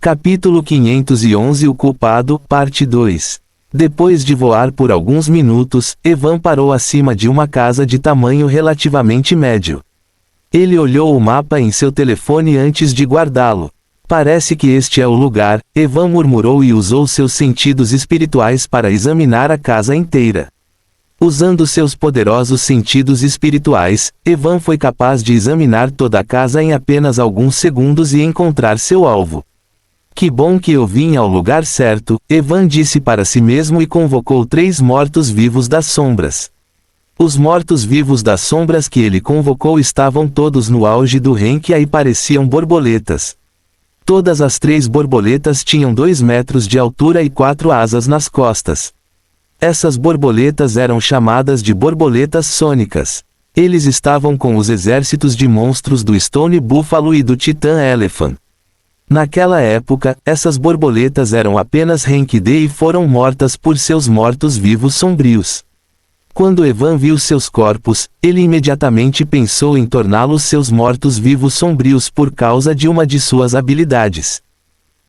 Capítulo 511 O Culpado, Parte 2. Depois de voar por alguns minutos, Evan parou acima de uma casa de tamanho relativamente médio. Ele olhou o mapa em seu telefone antes de guardá-lo. Parece que este é o lugar, Evan murmurou e usou seus sentidos espirituais para examinar a casa inteira. Usando seus poderosos sentidos espirituais, Evan foi capaz de examinar toda a casa em apenas alguns segundos e encontrar seu alvo. Que bom que eu vim ao lugar certo, Evan disse para si mesmo e convocou 3 mortos-vivos das sombras. Os mortos-vivos das sombras que ele convocou estavam todos no auge do Renkia e pareciam borboletas. Todas as 3 borboletas tinham 2 metros de altura e 4 asas nas costas. Essas borboletas eram chamadas de borboletas sônicas. Eles estavam com os exércitos de monstros do Stone Buffalo e do Titan Elephant. Naquela época, essas borboletas eram apenas Renki-D e foram mortas por seus mortos-vivos sombrios. Quando Evan viu seus corpos, ele imediatamente pensou em torná-los seus mortos-vivos sombrios por causa de uma de suas habilidades.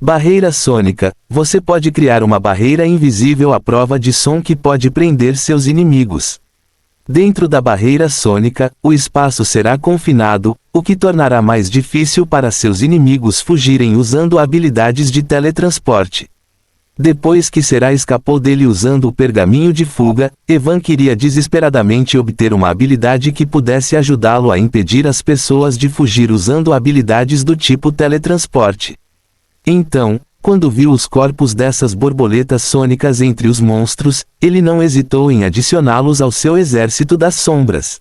Barreira sônica. Você pode criar uma barreira invisível à prova de som que pode prender seus inimigos. Dentro da barreira sônica, o espaço será confinado, o que tornará mais difícil para seus inimigos fugirem usando habilidades de teletransporte. Depois que Será escapou dele usando o pergaminho de fuga, Evan queria desesperadamente obter uma habilidade que pudesse ajudá-lo a impedir as pessoas de fugir usando habilidades do tipo teletransporte. Então, quando viu os corpos dessas borboletas sônicas entre os monstros, ele não hesitou em adicioná-los ao seu exército das sombras.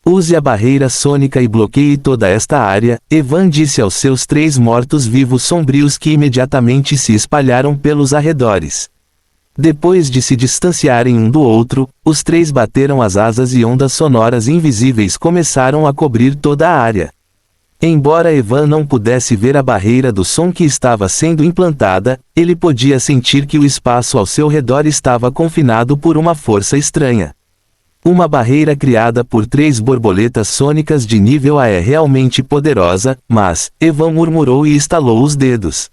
Use a barreira sônica e bloqueie toda esta área, Evan disse aos seus 3 mortos-vivos sombrios que imediatamente se espalharam pelos arredores. Depois de se distanciarem um do outro, os 3 bateram as asas e ondas sonoras invisíveis começaram a cobrir toda a área. Embora Evan não pudesse ver a barreira do som que estava sendo implantada, ele podia sentir que o espaço ao seu redor estava confinado por uma força estranha. Uma barreira criada por 3 borboletas sônicas de nível A é realmente poderosa, mas, Evan murmurou e estalou os dedos.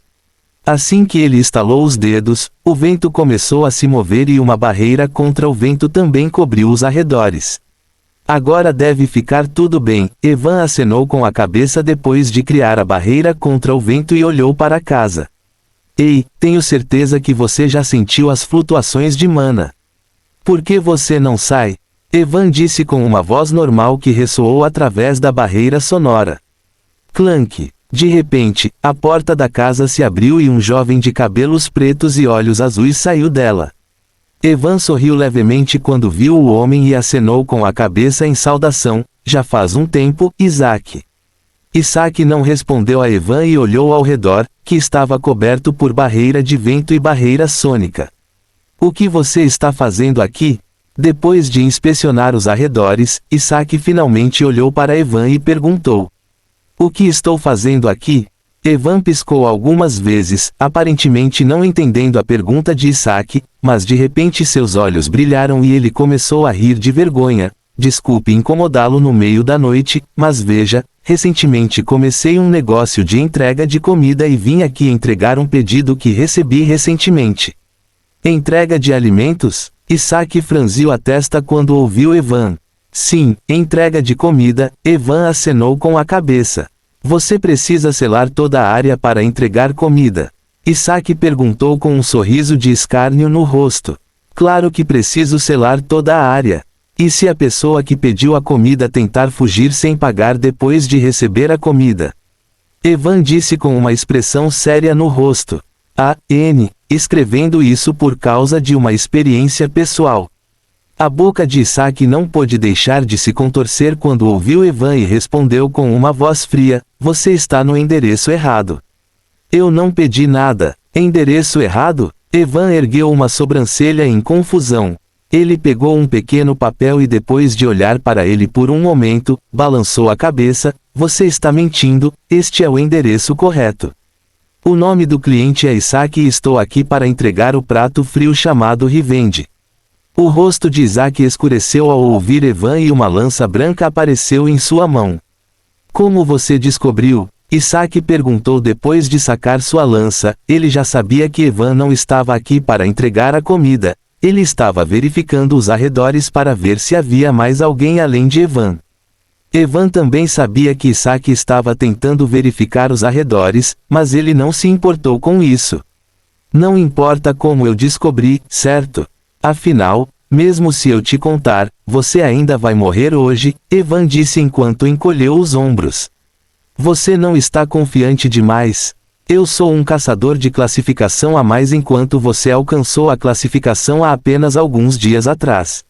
Assim que ele estalou os dedos, o vento começou a se mover e uma barreira contra o vento também cobriu os arredores. Agora deve ficar tudo bem, Evan acenou com a cabeça depois de criar a barreira contra o vento e olhou para a casa. Ei, tenho certeza que você já sentiu as flutuações de mana. Por que você não sai? Evan disse com uma voz normal que ressoou através da barreira sonora. Clank. De repente, a porta da casa se abriu e um jovem de cabelos pretos e olhos azuis saiu dela. Evan sorriu levemente quando viu o homem e acenou com a cabeça em saudação. Já faz um tempo, Isaac. Isaac não respondeu a Evan e olhou ao redor, que estava coberto por barreira de vento e barreira sônica. O que você está fazendo aqui? Depois de inspecionar os arredores, Isaac finalmente olhou para Evan e perguntou. O que estou fazendo aqui? Evan piscou algumas vezes, aparentemente não entendendo a pergunta de Isaac, mas de repente seus olhos brilharam e ele começou a rir de vergonha. Desculpe incomodá-lo no meio da noite, mas veja, recentemente comecei um negócio de entrega de comida e vim aqui entregar um pedido que recebi recentemente. Entrega de alimentos? Isaac franziu a testa quando ouviu Evan. Sim, entrega de comida, Evan acenou com a cabeça. Você precisa selar toda a área para entregar comida? Isaac perguntou com um sorriso de escárnio no rosto. Claro que preciso selar toda a área. E se a pessoa que pediu a comida tentar fugir sem pagar depois de receber a comida? Evan disse com uma expressão séria no rosto. Escrevendo isso por causa de uma experiência pessoal. A boca de Isaac não pôde deixar de se contorcer quando ouviu Evan e respondeu com uma voz fria, você está no endereço errado. Eu não pedi nada. Endereço errado? Evan ergueu uma sobrancelha em confusão. Ele pegou um pequeno papel e depois de olhar para ele por um momento, balançou a cabeça, você está mentindo, este é o endereço correto. O nome do cliente é Isaac e estou aqui para entregar o prato frio chamado Revenge. O rosto de Isaac escureceu ao ouvir Evan e uma lança branca apareceu em sua mão. Como você descobriu? Isaac perguntou depois de sacar sua lança. Ele já sabia que Evan não estava aqui para entregar a comida. Ele estava verificando os arredores para ver se havia mais alguém além de Evan. Evan também sabia que Isaac estava tentando verificar os arredores, mas ele não se importou com isso. Não importa como eu descobri, certo? Afinal, mesmo se eu te contar, você ainda vai morrer hoje, Evan disse enquanto encolheu os ombros. Você não está confiante demais. Eu sou um caçador de classificação a mais enquanto você alcançou a classificação há apenas alguns dias atrás.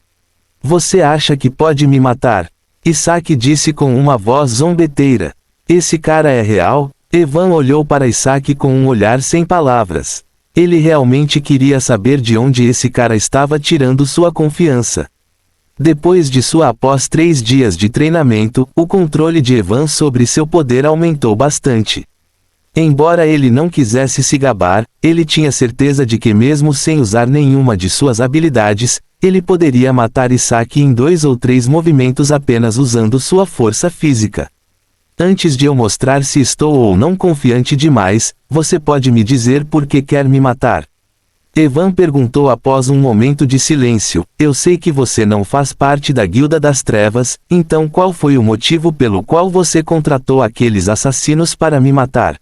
Você acha que pode me matar? Isaac disse com uma voz zombeteira. Esse cara é real? Evan olhou para Isaac com um olhar sem palavras. Ele realmente queria saber de onde esse cara estava tirando sua confiança. Depois após 3 dias de treinamento, o controle de Evan sobre seu poder aumentou bastante. Embora ele não quisesse se gabar, ele tinha certeza de que mesmo sem usar nenhuma de suas habilidades, ele poderia matar Isaac em 2 ou 3 movimentos apenas usando sua força física. Antes de eu mostrar se estou ou não confiante demais, você pode me dizer por que quer me matar? Evan perguntou após um momento de silêncio. Eu sei que você não faz parte da Guilda das Trevas, então qual foi o motivo pelo qual você contratou aqueles assassinos para me matar?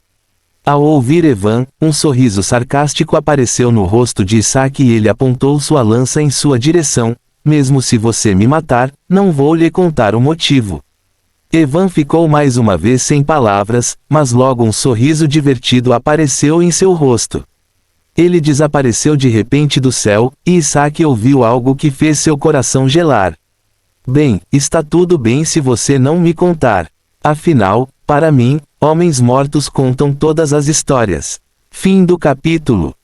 Ao ouvir Evan, um sorriso sarcástico apareceu no rosto de Isaac e ele apontou sua lança em sua direção. Mesmo se você me matar, não vou lhe contar o motivo. Evan ficou mais uma vez sem palavras, mas logo um sorriso divertido apareceu em seu rosto. Ele desapareceu de repente do céu, e Isaac ouviu algo que fez seu coração gelar. Bem, está tudo bem se você não me contar. Afinal, para mim, homens mortos contam todas as histórias. Fim do capítulo.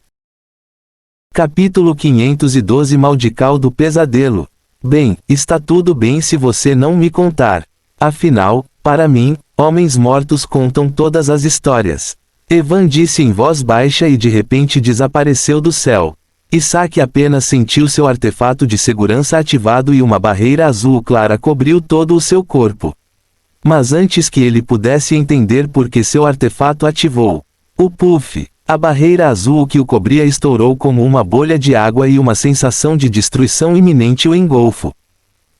Capítulo 512 Maldical do Pesadelo. Bem, está tudo bem se você não me contar. Afinal, para mim, homens mortos contam todas as histórias. Evan disse em voz baixa e de repente desapareceu do céu. Isaac apenas sentiu seu artefato de segurança ativado e uma barreira azul clara cobriu todo o seu corpo. Mas antes que ele pudesse entender por que seu artefato ativou, o puff, a barreira azul que o cobria estourou como uma bolha de água e uma sensação de destruição iminente o engolfou.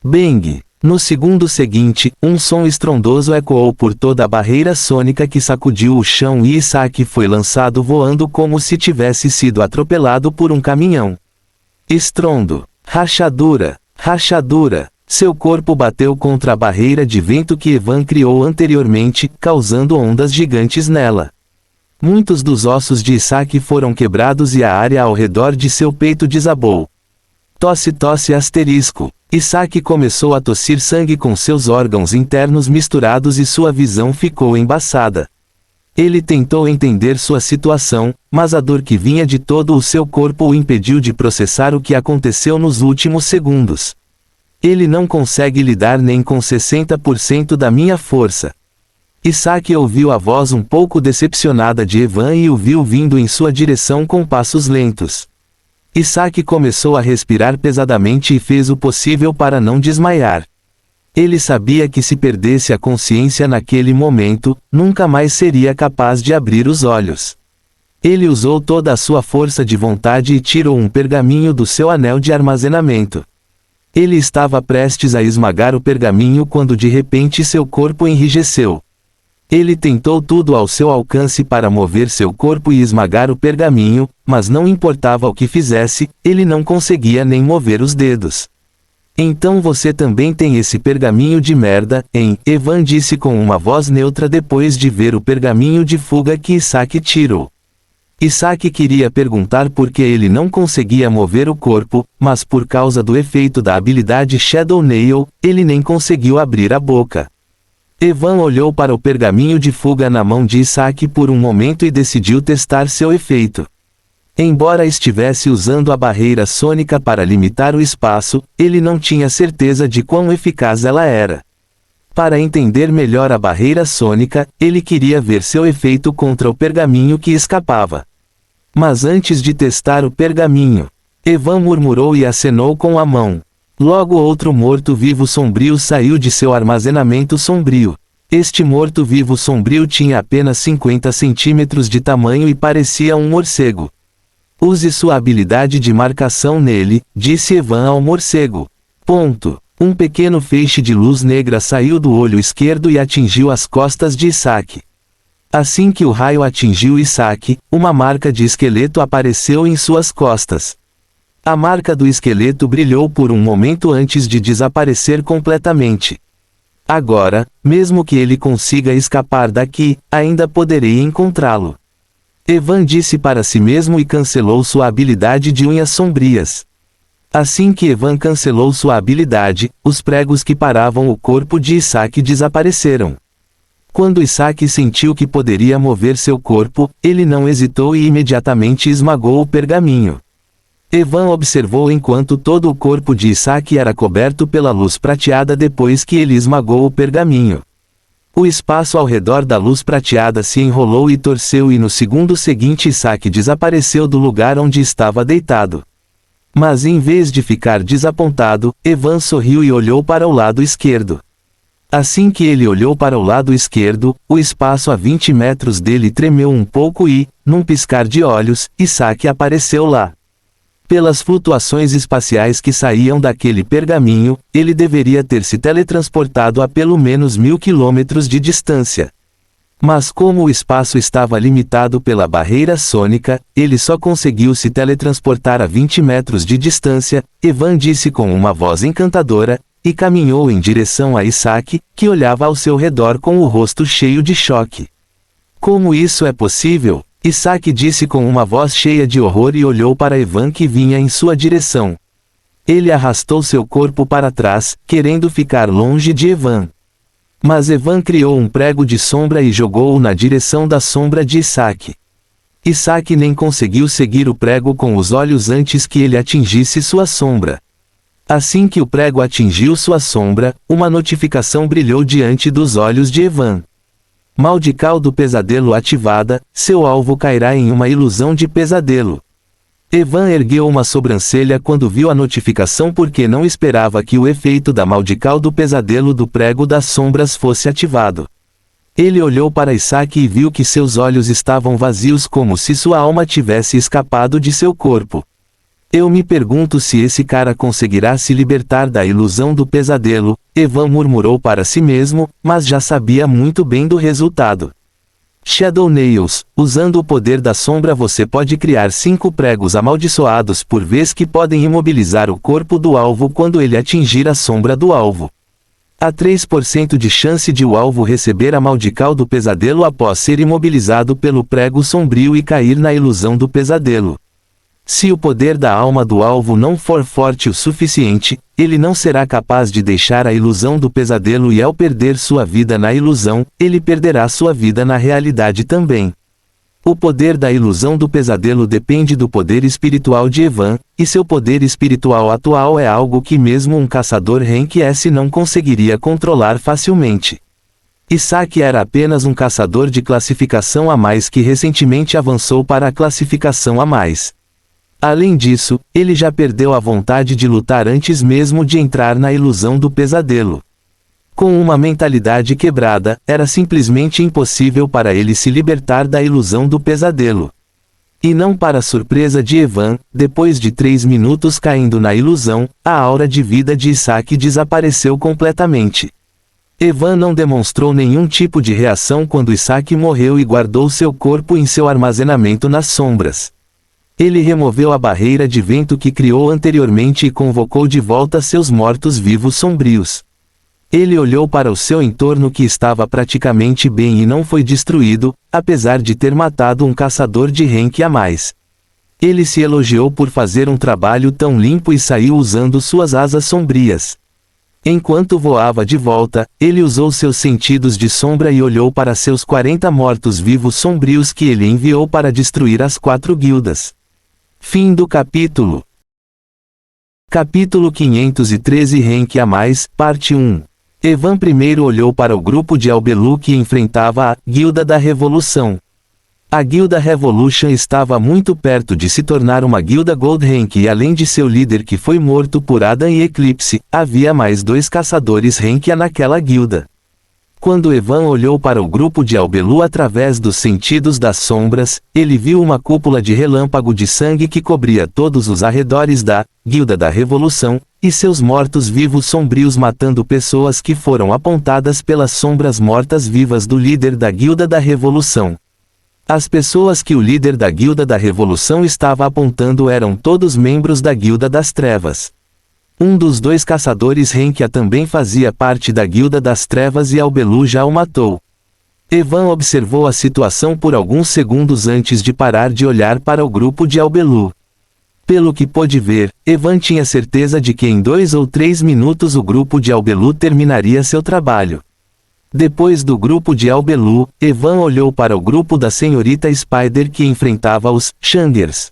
Bang! No segundo seguinte, um som estrondoso ecoou por toda a barreira sônica que sacudiu o chão e Isaac foi lançado voando como se tivesse sido atropelado por um caminhão. Estrondo. Rachadura. Rachadura. Seu corpo bateu contra a barreira de vento que Evan criou anteriormente, causando ondas gigantes nela. Muitos dos ossos de Isaac foram quebrados e a área ao redor de seu peito desabou. Tosse asterisco. Isaac começou a tossir sangue com seus órgãos internos misturados e sua visão ficou embaçada. Ele tentou entender sua situação, mas a dor que vinha de todo o seu corpo o impediu de processar o que aconteceu nos últimos segundos. Ele não consegue lidar nem com 60% da minha força. Isaac ouviu a voz um pouco decepcionada de Evan e o viu vindo em sua direção com passos lentos. Isaac começou a respirar pesadamente e fez o possível para não desmaiar. Ele sabia que se perdesse a consciência naquele momento, nunca mais seria capaz de abrir os olhos. Ele usou toda a sua força de vontade e tirou um pergaminho do seu anel de armazenamento. Ele estava prestes a esmagar o pergaminho quando de repente seu corpo enrijeceu. Ele tentou tudo ao seu alcance para mover seu corpo e esmagar o pergaminho, mas não importava o que fizesse, ele não conseguia nem mover os dedos. Então você também tem esse pergaminho de merda, hein? Evan disse com uma voz neutra depois de ver o pergaminho de fuga que Isaac tirou. Isaac queria perguntar por que ele não conseguia mover o corpo, mas por causa do efeito da habilidade Shadow Nail, ele nem conseguiu abrir a boca. Evan olhou para o pergaminho de fuga na mão de Isaac por um momento e decidiu testar seu efeito. Embora estivesse usando a barreira sônica para limitar o espaço, ele não tinha certeza de quão eficaz ela era. Para entender melhor a barreira sônica, ele queria ver seu efeito contra o pergaminho que escapava. Mas antes de testar o pergaminho, Evan murmurou e acenou com a mão. Logo outro morto-vivo sombrio saiu de seu armazenamento sombrio. Este morto-vivo sombrio tinha apenas 50 centímetros de tamanho e parecia um morcego. Use sua habilidade de marcação nele, disse Evan ao morcego. Ponto. Um pequeno feixe de luz negra saiu do olho esquerdo e atingiu as costas de Isaac. Assim que o raio atingiu Isaac, uma marca de esqueleto apareceu em suas costas. A marca do esqueleto brilhou por um momento antes de desaparecer completamente. Agora, mesmo que ele consiga escapar daqui, ainda poderei encontrá-lo. Evan disse para si mesmo e cancelou sua habilidade de unhas sombrias. Assim que Evan cancelou sua habilidade, os pregos que paravam o corpo de Isaac desapareceram. Quando Isaac sentiu que poderia mover seu corpo, ele não hesitou e imediatamente esmagou o pergaminho. Evan observou enquanto todo o corpo de Isaac era coberto pela luz prateada depois que ele esmagou o pergaminho. O espaço ao redor da luz prateada se enrolou e torceu e no segundo seguinte Isaac desapareceu do lugar onde estava deitado. Mas em vez de ficar desapontado, Evan sorriu e olhou para o lado esquerdo. Assim que ele olhou para o lado esquerdo, o espaço a 20 metros dele tremeu um pouco e, num piscar de olhos, Isaac apareceu lá. Pelas flutuações espaciais que saíam daquele pergaminho, ele deveria ter se teletransportado a pelo menos 1000 quilômetros de distância. Mas como o espaço estava limitado pela barreira sônica, ele só conseguiu se teletransportar a 20 metros de distância, Evan disse com uma voz encantadora, e caminhou em direção a Isaac, que olhava ao seu redor com o rosto cheio de choque. Como isso é possível? Isaac disse com uma voz cheia de horror e olhou para Evan que vinha em sua direção. Ele arrastou seu corpo para trás, querendo ficar longe de Evan. Mas Evan criou um prego de sombra e jogou-o na direção da sombra de Isaac. Isaac nem conseguiu seguir o prego com os olhos antes que ele atingisse sua sombra. Assim que o prego atingiu sua sombra, uma notificação brilhou diante dos olhos de Evan. Maldical do pesadelo ativada, seu alvo cairá em uma ilusão de pesadelo. Evan ergueu uma sobrancelha quando viu a notificação porque não esperava que o efeito da maldical do pesadelo do prego das sombras fosse ativado. Ele olhou para Isaac e viu que seus olhos estavam vazios como se sua alma tivesse escapado de seu corpo. Eu me pergunto se esse cara conseguirá se libertar da ilusão do pesadelo, Evan murmurou para si mesmo, mas já sabia muito bem do resultado. Shadow Nails, usando o poder da sombra você pode criar 5 pregos amaldiçoados por vez que podem imobilizar o corpo do alvo quando ele atingir a sombra do alvo. Há 3% de chance de o alvo receber a maldical do pesadelo após ser imobilizado pelo prego sombrio e cair na ilusão do pesadelo. Se o poder da alma do alvo não for forte o suficiente, ele não será capaz de deixar a ilusão do pesadelo e ao perder sua vida na ilusão, ele perderá sua vida na realidade também. O poder da ilusão do pesadelo depende do poder espiritual de Evan, e seu poder espiritual atual é algo que mesmo um caçador Rank S não conseguiria controlar facilmente. Isaac era apenas um caçador de classificação a mais que recentemente avançou para a classificação a mais. Além disso, ele já perdeu a vontade de lutar antes mesmo de entrar na ilusão do pesadelo. Com uma mentalidade quebrada, era simplesmente impossível para ele se libertar da ilusão do pesadelo. E não para surpresa de Evan, depois de 3 minutos caindo na ilusão, a aura de vida de Isaac desapareceu completamente. Evan não demonstrou nenhum tipo de reação quando Isaac morreu e guardou seu corpo em seu armazenamento nas sombras. Ele removeu a barreira de vento que criou anteriormente e convocou de volta seus mortos-vivos sombrios. Ele olhou para o seu entorno que estava praticamente bem e não foi destruído, apesar de ter matado um caçador de rank a mais. Ele se elogiou por fazer um trabalho tão limpo e saiu usando suas asas sombrias. Enquanto voava de volta, ele usou seus sentidos de sombra e olhou para seus 40 mortos-vivos sombrios que ele enviou para destruir as 4 guildas. Fim do capítulo. Capítulo 513 Rank a mais, parte 1. Evan primeiro olhou para o grupo de Albelu que enfrentava a Guilda da Revolução. A Guilda Revolution estava muito perto de se tornar uma guilda Gold Rank e além de seu líder que foi morto por Adam e Eclipse, havia mais 2 caçadores Rank A naquela guilda. Quando Evan olhou para o grupo de Albelu através dos sentidos das sombras, ele viu uma cúpula de relâmpago de sangue que cobria todos os arredores da Guilda da Revolução, e seus mortos-vivos sombrios matando pessoas que foram apontadas pelas sombras mortas-vivas do líder da Guilda da Revolução. As pessoas que o líder da Guilda da Revolução estava apontando eram todos membros da Guilda das Trevas. Um dos dois caçadores Renkia também fazia parte da Guilda das Trevas e Albelu já o matou. Evan observou a situação por alguns segundos antes de parar de olhar para o grupo de Albelu. Pelo que pôde ver, Evan tinha certeza de que em 2 ou 3 minutos o grupo de Albelu terminaria seu trabalho. Depois do grupo de Albelu, Evan olhou para o grupo da senhorita Spider que enfrentava os Shangers.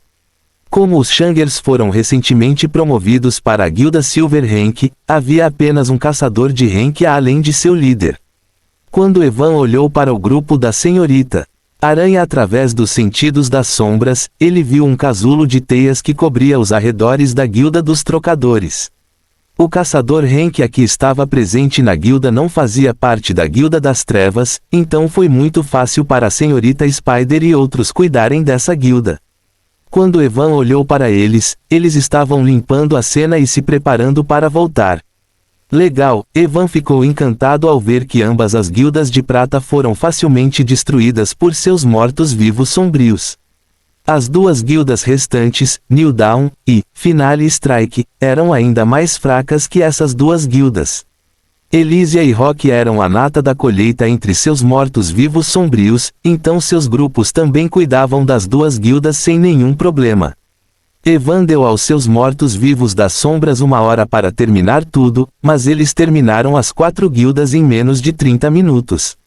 Como os Shangers foram recentemente promovidos para a Guilda Silver Rank, havia apenas um caçador de Rank além de seu líder. Quando Evan olhou para o grupo da senhorita Aranha através dos sentidos das sombras, ele viu um casulo de teias que cobria os arredores da Guilda dos Trocadores. O caçador Renkia que estava presente na guilda não fazia parte da Guilda das Trevas, então foi muito fácil para a senhorita Spider e outros cuidarem dessa guilda. Quando Evan olhou para eles estavam limpando a cena e se preparando para voltar. Legal, Evan ficou encantado ao ver que ambas as guildas de prata foram facilmente destruídas por seus mortos-vivos sombrios. As duas guildas restantes, New Dawn e Finale Strike, eram ainda mais fracas que essas duas guildas. Elysia e Rock eram a nata da colheita entre seus mortos-vivos sombrios, então seus grupos também cuidavam das duas guildas sem nenhum problema. Evan deu aos seus mortos-vivos das sombras 1 hora para terminar tudo, mas eles terminaram as 4 guildas em menos de 30 minutos.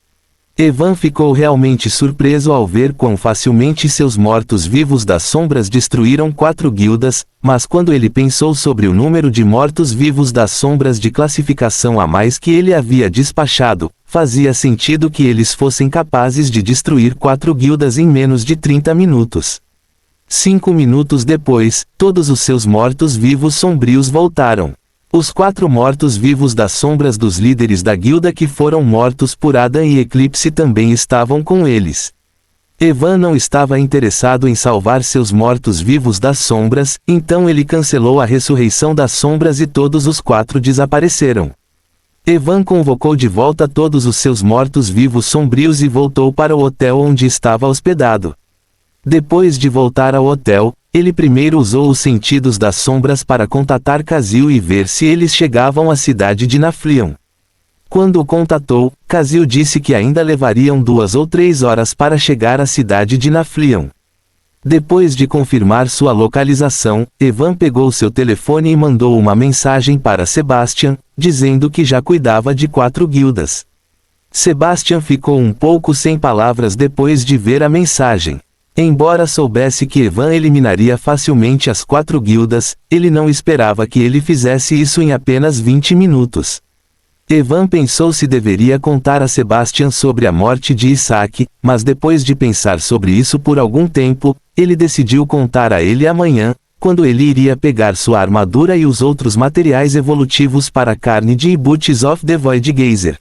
Evan ficou realmente surpreso ao ver quão facilmente seus mortos-vivos das sombras destruíram 4 guildas, mas quando ele pensou sobre o número de mortos-vivos das sombras de classificação a mais que ele havia despachado, fazia sentido que eles fossem capazes de destruir 4 guildas em menos de 30 minutos. 5 minutos depois, todos os seus mortos-vivos sombrios voltaram. Os 4 mortos-vivos das sombras dos líderes da guilda que foram mortos por Adam e Eclipse também estavam com eles. Evan não estava interessado em salvar seus mortos-vivos das sombras, então ele cancelou a ressurreição das sombras e todos os 4 desapareceram. Evan convocou de volta todos os seus mortos-vivos sombrios e voltou para o hotel onde estava hospedado. Depois de voltar ao hotel, ele primeiro usou os sentidos das sombras para contatar Kazil e ver se eles chegavam à cidade de Naflion. Quando o contatou, Kazil disse que ainda levariam 2 ou 3 horas para chegar à cidade de Naflion. Depois de confirmar sua localização, Evan pegou seu telefone e mandou uma mensagem para Sebastian, dizendo que já cuidava de 4 guildas. Sebastian ficou um pouco sem palavras depois de ver a mensagem. Embora soubesse que Evan eliminaria facilmente as 4 guildas, ele não esperava que ele fizesse isso em apenas 20 minutos. Evan pensou se deveria contar a Sebastian sobre a morte de Isaac, mas depois de pensar sobre isso por algum tempo, ele decidiu contar a ele amanhã, quando ele iria pegar sua armadura e os outros materiais evolutivos para Carnage e Boots of the Void Geyser.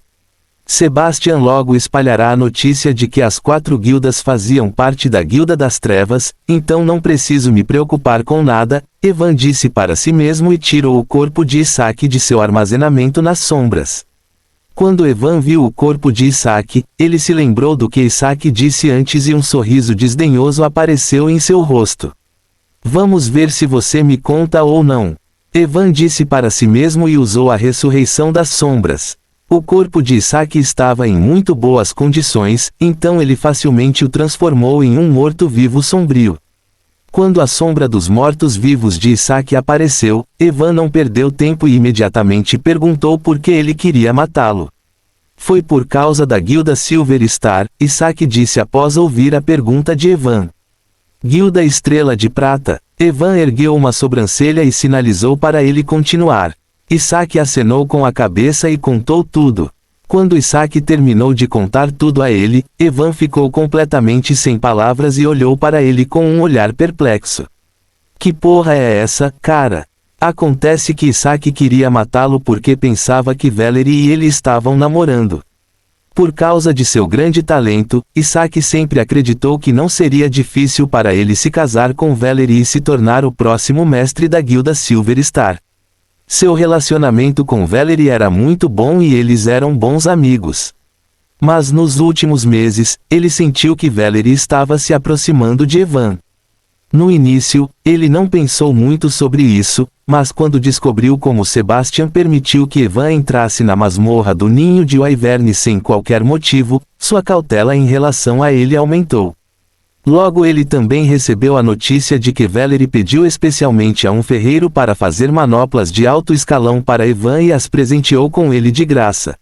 Sebastian logo espalhará a notícia de que as 4 guildas faziam parte da Guilda das Trevas, então não preciso me preocupar com nada, Evan disse para si mesmo e tirou o corpo de Isaac de seu armazenamento nas sombras. Quando Evan viu o corpo de Isaac, ele se lembrou do que Isaac disse antes e um sorriso desdenhoso apareceu em seu rosto. Vamos ver se você me conta ou não. Evan disse para si mesmo e usou a ressurreição das sombras. O corpo de Isaac estava em muito boas condições, então ele facilmente o transformou em um morto-vivo sombrio. Quando a sombra dos mortos-vivos de Isaac apareceu, Evan não perdeu tempo e imediatamente perguntou por que ele queria matá-lo. Foi por causa da Guilda Silver Star, Isaac disse após ouvir a pergunta de Evan. Guilda Estrela de Prata. Evan ergueu uma sobrancelha e sinalizou para ele continuar. Isaac acenou com a cabeça e contou tudo. Quando Isaac terminou de contar tudo a ele, Evan ficou completamente sem palavras e olhou para ele com um olhar perplexo. Que porra é essa, cara? Acontece que Isaac queria matá-lo porque pensava que Valerie e ele estavam namorando. Por causa de seu grande talento, Isaac sempre acreditou que não seria difícil para ele se casar com Valerie e se tornar o próximo mestre da guilda Silver Star. Seu relacionamento com Valerie era muito bom e eles eram bons amigos. Mas nos últimos meses, ele sentiu que Valerie estava se aproximando de Evan. No início, ele não pensou muito sobre isso, mas quando descobriu como Sebastian permitiu que Evan entrasse na masmorra do Ninho de Wyvern sem qualquer motivo, sua cautela em relação a ele aumentou. Logo ele também recebeu a notícia de que Valerie pediu especialmente a um ferreiro para fazer manoplas de alto escalão para Evan e as presenteou com ele de graça.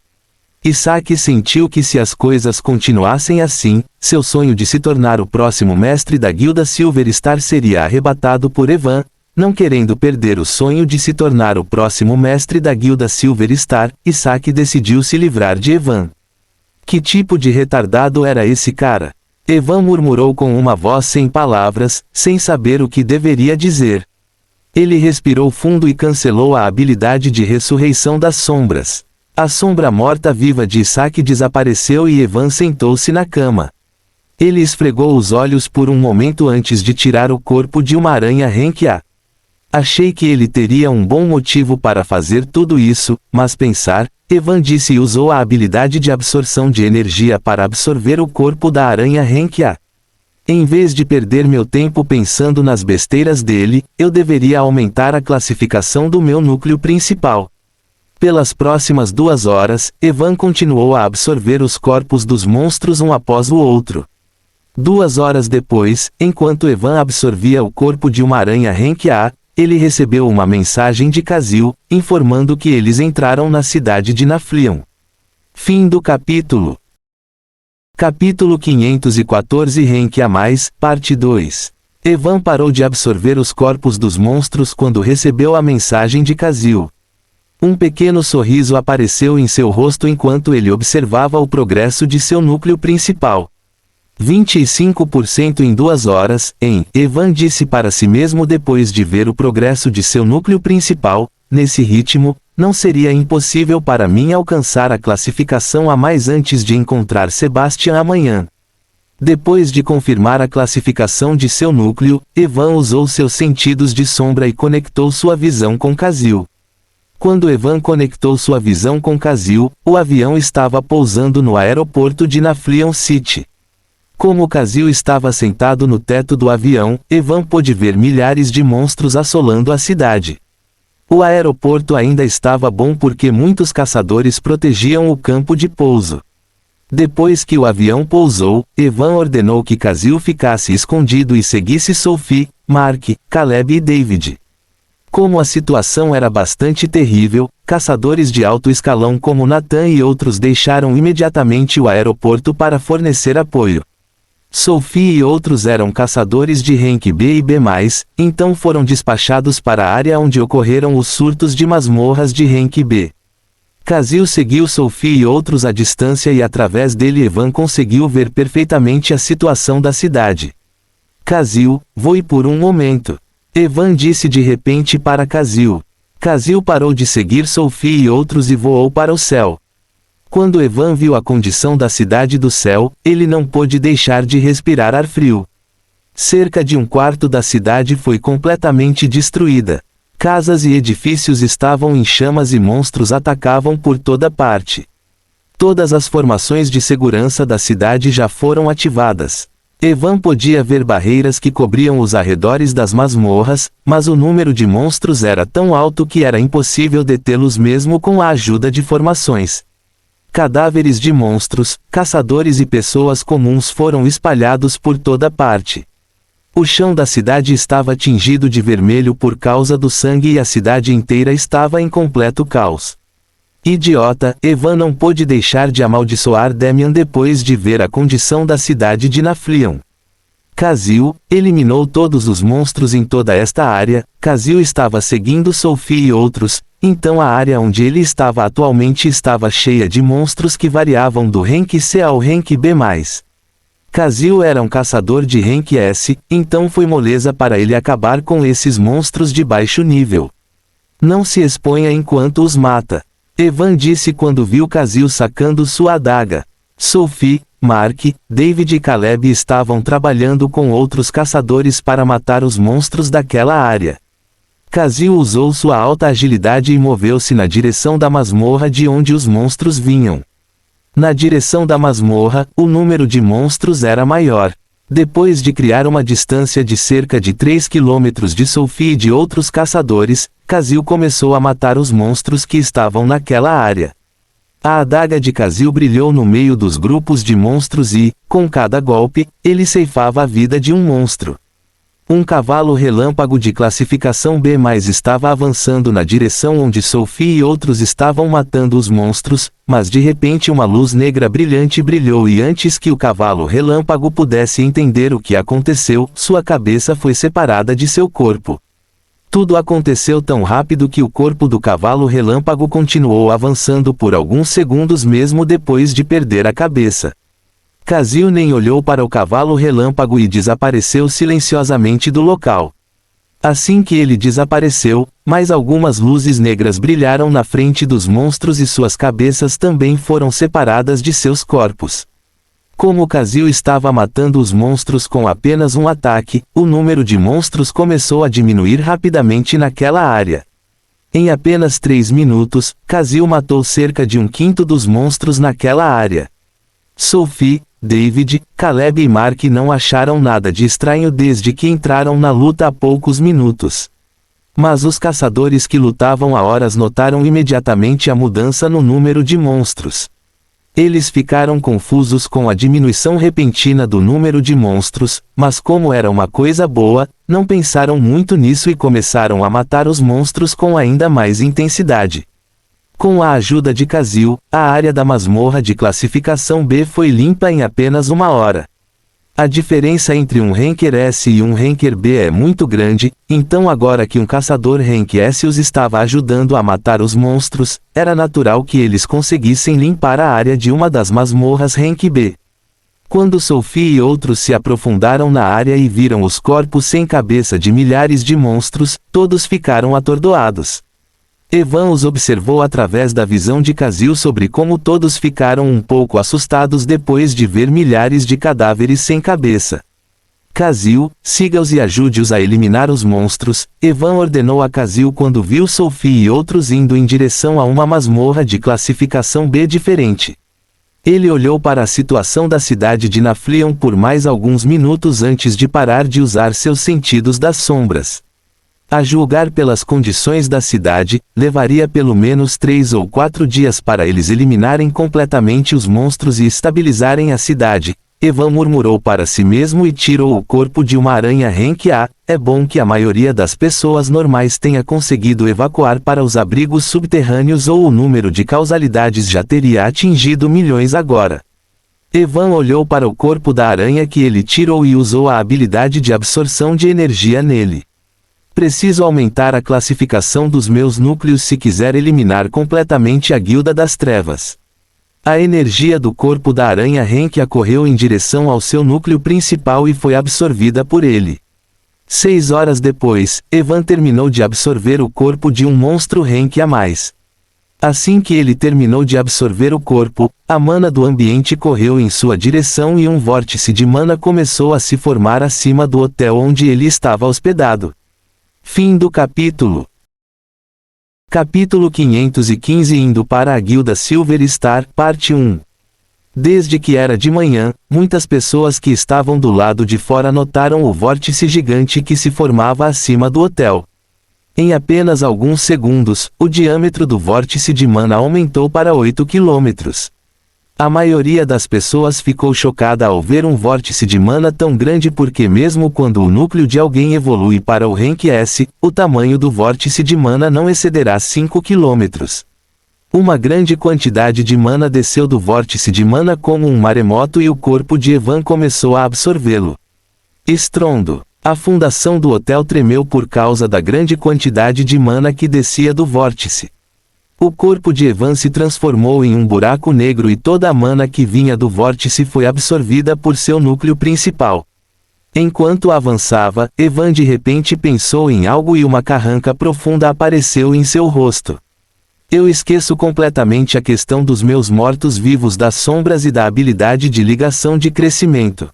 Isaac sentiu que se as coisas continuassem assim, seu sonho de se tornar o próximo mestre da guilda Silver Star seria arrebatado por Evan. Não querendo perder o sonho de se tornar o próximo mestre da guilda Silver Star, Isaac decidiu se livrar de Evan. Que tipo de retardado era esse cara? Evan murmurou com uma voz sem palavras, sem saber o que deveria dizer. Ele respirou fundo e cancelou a habilidade de ressurreição das sombras. A sombra morta-viva de Isaac desapareceu e Evan sentou-se na cama. Ele esfregou os olhos por um momento antes de tirar o corpo de uma aranha Renkia. Achei que ele teria um bom motivo para fazer tudo isso, mas pensar, Evan disse e usou a habilidade de absorção de energia para absorver o corpo da aranha Renkia. Em vez de perder meu tempo pensando nas besteiras dele, eu deveria aumentar a classificação do meu núcleo principal. Pelas próximas 2 horas, Evan continuou a absorver os corpos dos monstros um após o outro. 2 horas depois, enquanto Evan absorvia o corpo de uma aranha Renkia, ele recebeu uma mensagem de Kazil, informando que eles entraram na cidade de Naflion. Fim do capítulo. Capítulo 514 Renkia mais, parte 2. Evan parou de absorver os corpos dos monstros quando recebeu a mensagem de Kazil. Um pequeno sorriso apareceu em seu rosto enquanto ele observava o progresso de seu núcleo principal. 25% em 2 horas, Evan disse para si mesmo depois de ver o progresso de seu núcleo principal. Nesse ritmo, não seria impossível para mim alcançar a classificação a mais antes de encontrar Sebastian amanhã. Depois de confirmar a classificação de seu núcleo, Evan usou seus sentidos de sombra e conectou sua visão com Kazil. Quando Evan conectou sua visão com Kazil, o avião estava pousando no aeroporto de Naflion City. Como Kazil estava sentado no teto do avião, Evan pôde ver milhares de monstros assolando a cidade. O aeroporto ainda estava bom porque muitos caçadores protegiam o campo de pouso. Depois que o avião pousou, Evan ordenou que Kazil ficasse escondido e seguisse Sophie, Mark, Caleb e David. Como a situação era bastante terrível, caçadores de alto escalão como Nathan e outros deixaram imediatamente o aeroporto para fornecer apoio. Sophie e outros eram caçadores de rank B e B+, então foram despachados para a área onde ocorreram os surtos de masmorras de rank B. Kazil seguiu Sophie e outros à distância e através dele Evan conseguiu ver perfeitamente a situação da cidade. Kazil, voe por um momento. Evan disse de repente para Kazil. Kazil parou de seguir Sophie e outros e voou para o céu. Quando Evan viu a condição da cidade do céu, ele não pôde deixar de respirar ar frio. Cerca de 1/4 da cidade foi completamente destruída. Casas e edifícios estavam em chamas e monstros atacavam por toda parte. Todas as formações de segurança da cidade já foram ativadas. Evan podia ver barreiras que cobriam os arredores das masmorras, mas o número de monstros era tão alto que era impossível detê-los mesmo com a ajuda de formações. Cadáveres de monstros, caçadores e pessoas comuns foram espalhados por toda parte. O chão da cidade estava tingido de vermelho por causa do sangue e a cidade inteira estava em completo caos. Idiota, Evan não pôde deixar de amaldiçoar Damian depois de ver a condição da cidade de Naflion. Kazil eliminou todos os monstros em toda esta área. Kazil estava seguindo Sophie e outros, então a área onde ele estava atualmente estava cheia de monstros que variavam do rank C ao rank B+. Kazil era um caçador de rank S, então foi moleza para ele acabar com esses monstros de baixo nível. Não se exponha enquanto os mata. Evan disse quando viu Kazil sacando sua adaga. Sophie, Mark, David e Caleb estavam trabalhando com outros caçadores para matar os monstros daquela área. Kazil usou sua alta agilidade e moveu-se na direção da masmorra de onde os monstros vinham. Na direção da masmorra, o número de monstros era maior. Depois de criar uma distância de cerca de 3 quilômetros de Sophie e de outros caçadores, Kazil começou a matar os monstros que estavam naquela área. A adaga de Kazil brilhou no meio dos grupos de monstros e, com cada golpe, ele ceifava a vida de um monstro. Um cavalo relâmpago de classificação B+ estava avançando na direção onde Sophie e outros estavam matando os monstros, mas de repente uma luz negra brilhante brilhou e antes que o cavalo relâmpago pudesse entender o que aconteceu, sua cabeça foi separada de seu corpo. Tudo aconteceu tão rápido que o corpo do cavalo relâmpago continuou avançando por alguns segundos mesmo depois de perder a cabeça. Kazil nem olhou para o cavalo relâmpago e desapareceu silenciosamente do local. Assim que ele desapareceu, mais algumas luzes negras brilharam na frente dos monstros e suas cabeças também foram separadas de seus corpos. Como Kazil estava matando os monstros com apenas um ataque, o número de monstros começou a diminuir rapidamente naquela área. Em apenas 3 minutos, Kazil matou cerca de 1/5 dos monstros naquela área. Sophie, David, Caleb e Mark não acharam nada de estranho desde que entraram na luta há poucos minutos. Mas os caçadores que lutavam há horas notaram imediatamente a mudança no número de monstros. Eles ficaram confusos com a diminuição repentina do número de monstros, mas como era uma coisa boa, não pensaram muito nisso e começaram a matar os monstros com ainda mais intensidade. Com a ajuda de Kazil, a área da masmorra de classificação B foi limpa em apenas 1 hora. A diferença entre um Ranker S e um Ranker B é muito grande, então agora que um caçador Rank S os estava ajudando a matar os monstros, era natural que eles conseguissem limpar a área de uma das masmorras Rank B. Quando Sophie e outros se aprofundaram na área e viram os corpos sem cabeça de milhares de monstros, todos ficaram atordoados. Evan os observou através da visão de Kazil sobre como todos ficaram um pouco assustados depois de ver milhares de cadáveres sem cabeça. Kazil, siga-os e ajude-os a eliminar os monstros, Evan ordenou a Kazil quando viu Sophie e outros indo em direção a uma masmorra de classificação B diferente. Ele olhou para a situação da cidade de Naflion por mais alguns minutos antes de parar de usar seus sentidos das sombras. A julgar pelas condições da cidade, levaria pelo menos 3 ou 4 dias para eles eliminarem completamente os monstros e estabilizarem a cidade. Evan murmurou para si mesmo e tirou o corpo de uma aranha Rank A. É bom que a maioria das pessoas normais tenha conseguido evacuar para os abrigos subterrâneos ou o número de causalidades já teria atingido milhões agora. Evan olhou para o corpo da aranha que ele tirou e usou a habilidade de absorção de energia nele. Preciso aumentar a classificação dos meus núcleos se quiser eliminar completamente a Guilda das Trevas. A energia do corpo da aranha Rank correu em direção ao seu núcleo principal e foi absorvida por ele. 6 horas depois, Evan terminou de absorver o corpo de um monstro Rank a mais. Assim que ele terminou de absorver o corpo, a mana do ambiente correu em sua direção e um vórtice de mana começou a se formar acima do hotel onde ele estava hospedado. Fim do capítulo. Capítulo 515 Indo para a Guilda Silver Star, Parte 1. Desde que era de manhã, muitas pessoas que estavam do lado de fora notaram o vórtice gigante que se formava acima do hotel. Em apenas alguns segundos, o diâmetro do vórtice de mana aumentou para 8 quilômetros. A maioria das pessoas ficou chocada ao ver um vórtice de mana tão grande porque mesmo quando o núcleo de alguém evolui para o Rank S, o tamanho do vórtice de mana não excederá 5 quilômetros. Uma grande quantidade de mana desceu do vórtice de mana como um maremoto e o corpo de Evan começou a absorvê-lo. Estrondo. A fundação do hotel tremeu por causa da grande quantidade de mana que descia do vórtice. O corpo de Evan se transformou em um buraco negro e toda a mana que vinha do vórtice foi absorvida por seu núcleo principal. Enquanto avançava, Evan de repente pensou em algo e uma carranca profunda apareceu em seu rosto. Eu esqueço completamente a questão dos meus mortos-vivos das sombras e da habilidade de ligação de crescimento.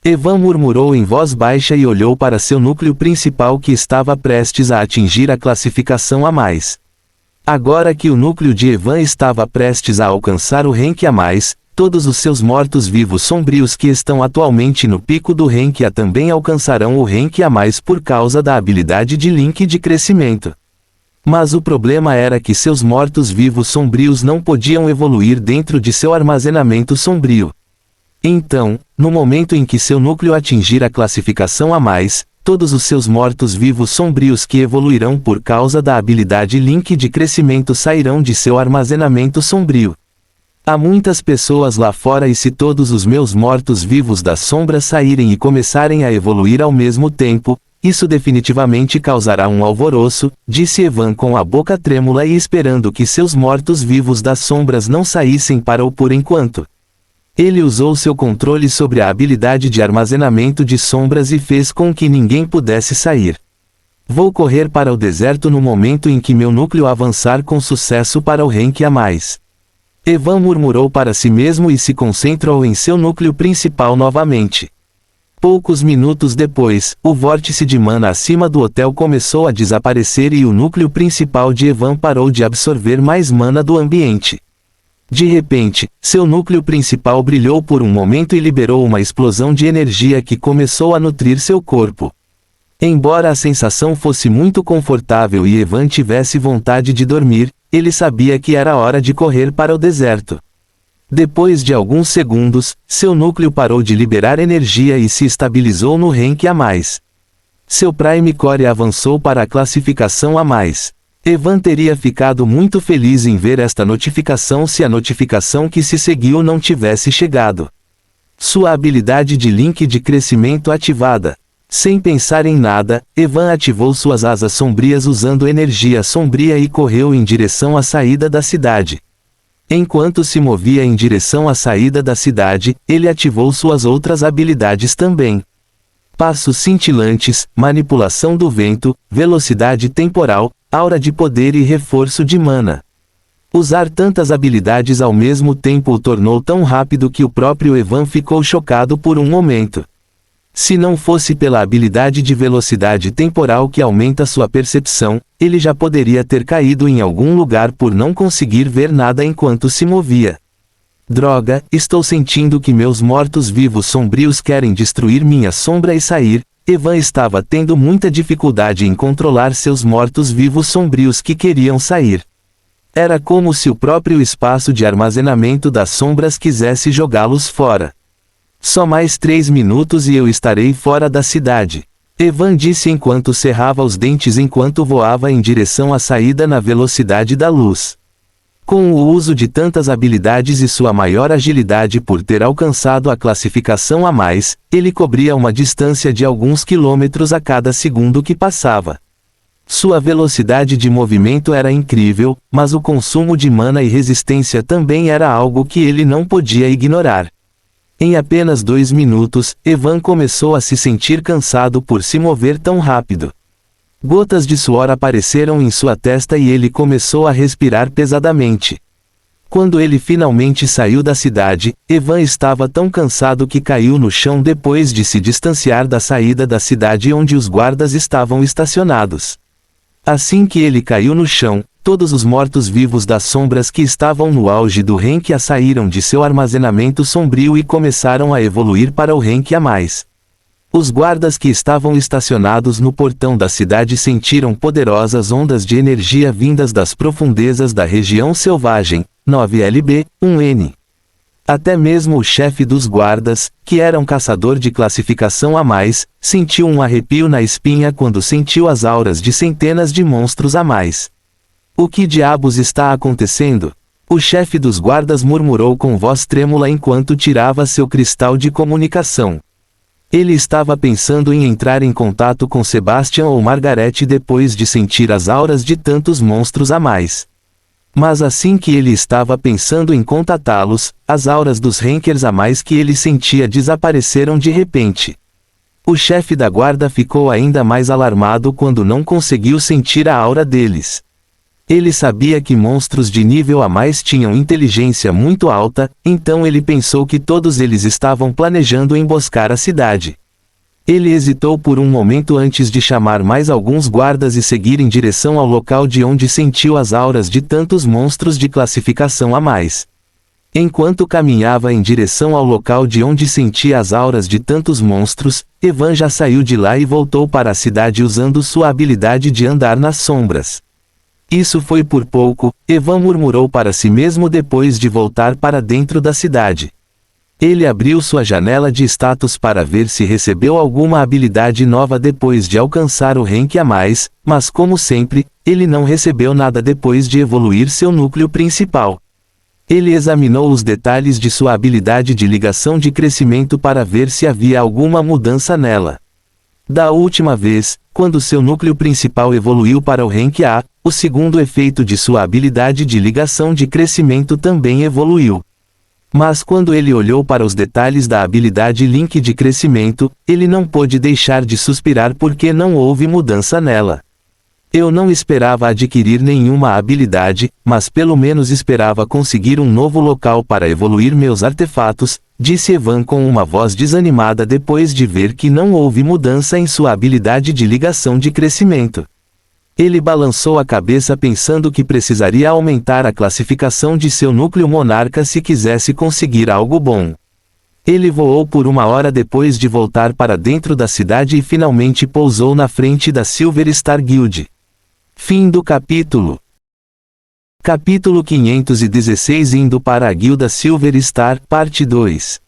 Evan murmurou em voz baixa e olhou para seu núcleo principal que estava prestes a atingir a classificação A+. Agora que o núcleo de Evan estava prestes a alcançar o rank A+, todos os seus mortos-vivos sombrios que estão atualmente no pico do rank A também alcançarão o rank A+, por causa da habilidade de link de crescimento. Mas o problema era que seus mortos-vivos sombrios não podiam evoluir dentro de seu armazenamento sombrio. Então, no momento em que seu núcleo atingir a classificação A+, todos os seus mortos-vivos sombrios que evoluirão por causa da habilidade link de crescimento sairão de seu armazenamento sombrio. Há muitas pessoas lá fora e se todos os meus mortos-vivos das sombras saírem e começarem a evoluir ao mesmo tempo, isso definitivamente causará um alvoroço, disse Evan com a boca trêmula e esperando que seus mortos-vivos das sombras não saíssem para o por enquanto. Ele usou seu controle sobre a habilidade de armazenamento de sombras e fez com que ninguém pudesse sair. Vou correr para o deserto no momento em que meu núcleo avançar com sucesso para o rank A+. Evan murmurou para si mesmo e se concentrou em seu núcleo principal novamente. Poucos minutos depois, o vórtice de mana acima do hotel começou a desaparecer e o núcleo principal de Evan parou de absorver mais mana do ambiente. De repente, seu núcleo principal brilhou por um momento e liberou uma explosão de energia que começou a nutrir seu corpo. Embora a sensação fosse muito confortável e Evan tivesse vontade de dormir, ele sabia que era hora de correr para o deserto. Depois de alguns segundos, seu núcleo parou de liberar energia e se estabilizou no rank A+. Seu Prime Core avançou para a classificação A+. Evan teria ficado muito feliz em ver esta notificação se a notificação que se seguiu não tivesse chegado. Sua habilidade de link de crescimento ativada. Sem pensar em nada, Evan ativou suas asas sombrias usando energia sombria e correu em direção à saída da cidade. Enquanto se movia em direção à saída da cidade, ele ativou suas outras habilidades também. Passos cintilantes, manipulação do vento, velocidade temporal, aura de poder e reforço de mana. Usar tantas habilidades ao mesmo tempo o tornou tão rápido que o próprio Evan ficou chocado por um momento. Se não fosse pela habilidade de velocidade temporal que aumenta sua percepção, ele já poderia ter caído em algum lugar por não conseguir ver nada enquanto se movia. Droga, estou sentindo que meus mortos-vivos sombrios querem destruir minha sombra e sair. Evan estava tendo muita dificuldade em controlar seus mortos-vivos sombrios que queriam sair. Era como se o próprio espaço de armazenamento das sombras quisesse jogá-los fora. Só mais 3 minutos e eu estarei fora da cidade. Evan disse enquanto cerrava os dentes enquanto voava em direção à saída na velocidade da luz. Com o uso de tantas habilidades e sua maior agilidade por ter alcançado a classificação A+, ele cobria uma distância de alguns quilômetros a cada segundo que passava. Sua velocidade de movimento era incrível, mas o consumo de mana e resistência também era algo que ele não podia ignorar. Em apenas 2 minutos, Evan começou a se sentir cansado por se mover tão rápido. Gotas de suor apareceram em sua testa e ele começou a respirar pesadamente. Quando ele finalmente saiu da cidade, Evan estava tão cansado que caiu no chão depois de se distanciar da saída da cidade onde os guardas estavam estacionados. Assim que ele caiu no chão, todos os mortos-vivos das sombras que estavam no auge do rank A saíram de seu armazenamento sombrio e começaram a evoluir para o rank A+. Os guardas que estavam estacionados no portão da cidade sentiram poderosas ondas de energia vindas das profundezas da região selvagem, 9LB, 1N. Até mesmo o chefe dos guardas, que era um caçador de classificação A+, sentiu um arrepio na espinha quando sentiu as auras de centenas de monstros A+. O que diabos está acontecendo? O chefe dos guardas murmurou com voz trêmula enquanto tirava seu cristal de comunicação. Ele estava pensando em entrar em contato com Sebastian ou Margarete depois de sentir as auras de tantos monstros A+. Mas assim que ele estava pensando em contatá-los, as auras dos rankers A+ que ele sentia desapareceram de repente. O chefe da guarda ficou ainda mais alarmado quando não conseguiu sentir a aura deles. Ele sabia que monstros de nível a mais tinham inteligência muito alta, então ele pensou que todos eles estavam planejando emboscar a cidade. Ele hesitou por um momento antes de chamar mais alguns guardas e seguir em direção ao local de onde sentiu as auras de tantos monstros de classificação a mais. Enquanto caminhava em direção ao local de onde sentia as auras de tantos monstros, Evan já saiu de lá e voltou para a cidade usando sua habilidade de andar nas sombras. Isso foi por pouco, Evan murmurou para si mesmo depois de voltar para dentro da cidade. Ele abriu sua janela de status para ver se recebeu alguma habilidade nova depois de alcançar o rank a mais, mas como sempre, ele não recebeu nada depois de evoluir seu núcleo principal. Ele examinou os detalhes de sua habilidade de ligação de crescimento para ver se havia alguma mudança nela. Da última vez, quando seu núcleo principal evoluiu para o rank A, o segundo efeito de sua habilidade de ligação de crescimento também evoluiu. Mas quando ele olhou para os detalhes da habilidade Link de crescimento, ele não pôde deixar de suspirar porque não houve mudança nela. Eu não esperava adquirir nenhuma habilidade, mas pelo menos esperava conseguir um novo local para evoluir meus artefatos, disse Evan com uma voz desanimada depois de ver que não houve mudança em sua habilidade de ligação de crescimento. Ele balançou a cabeça pensando que precisaria aumentar a classificação de seu núcleo monarca se quisesse conseguir algo bom. Ele voou por uma hora depois de voltar para dentro da cidade e finalmente pousou na frente da Silver Star Guild. Fim do capítulo. Capítulo 516 Indo para a Guilda Silver Star, Parte 2.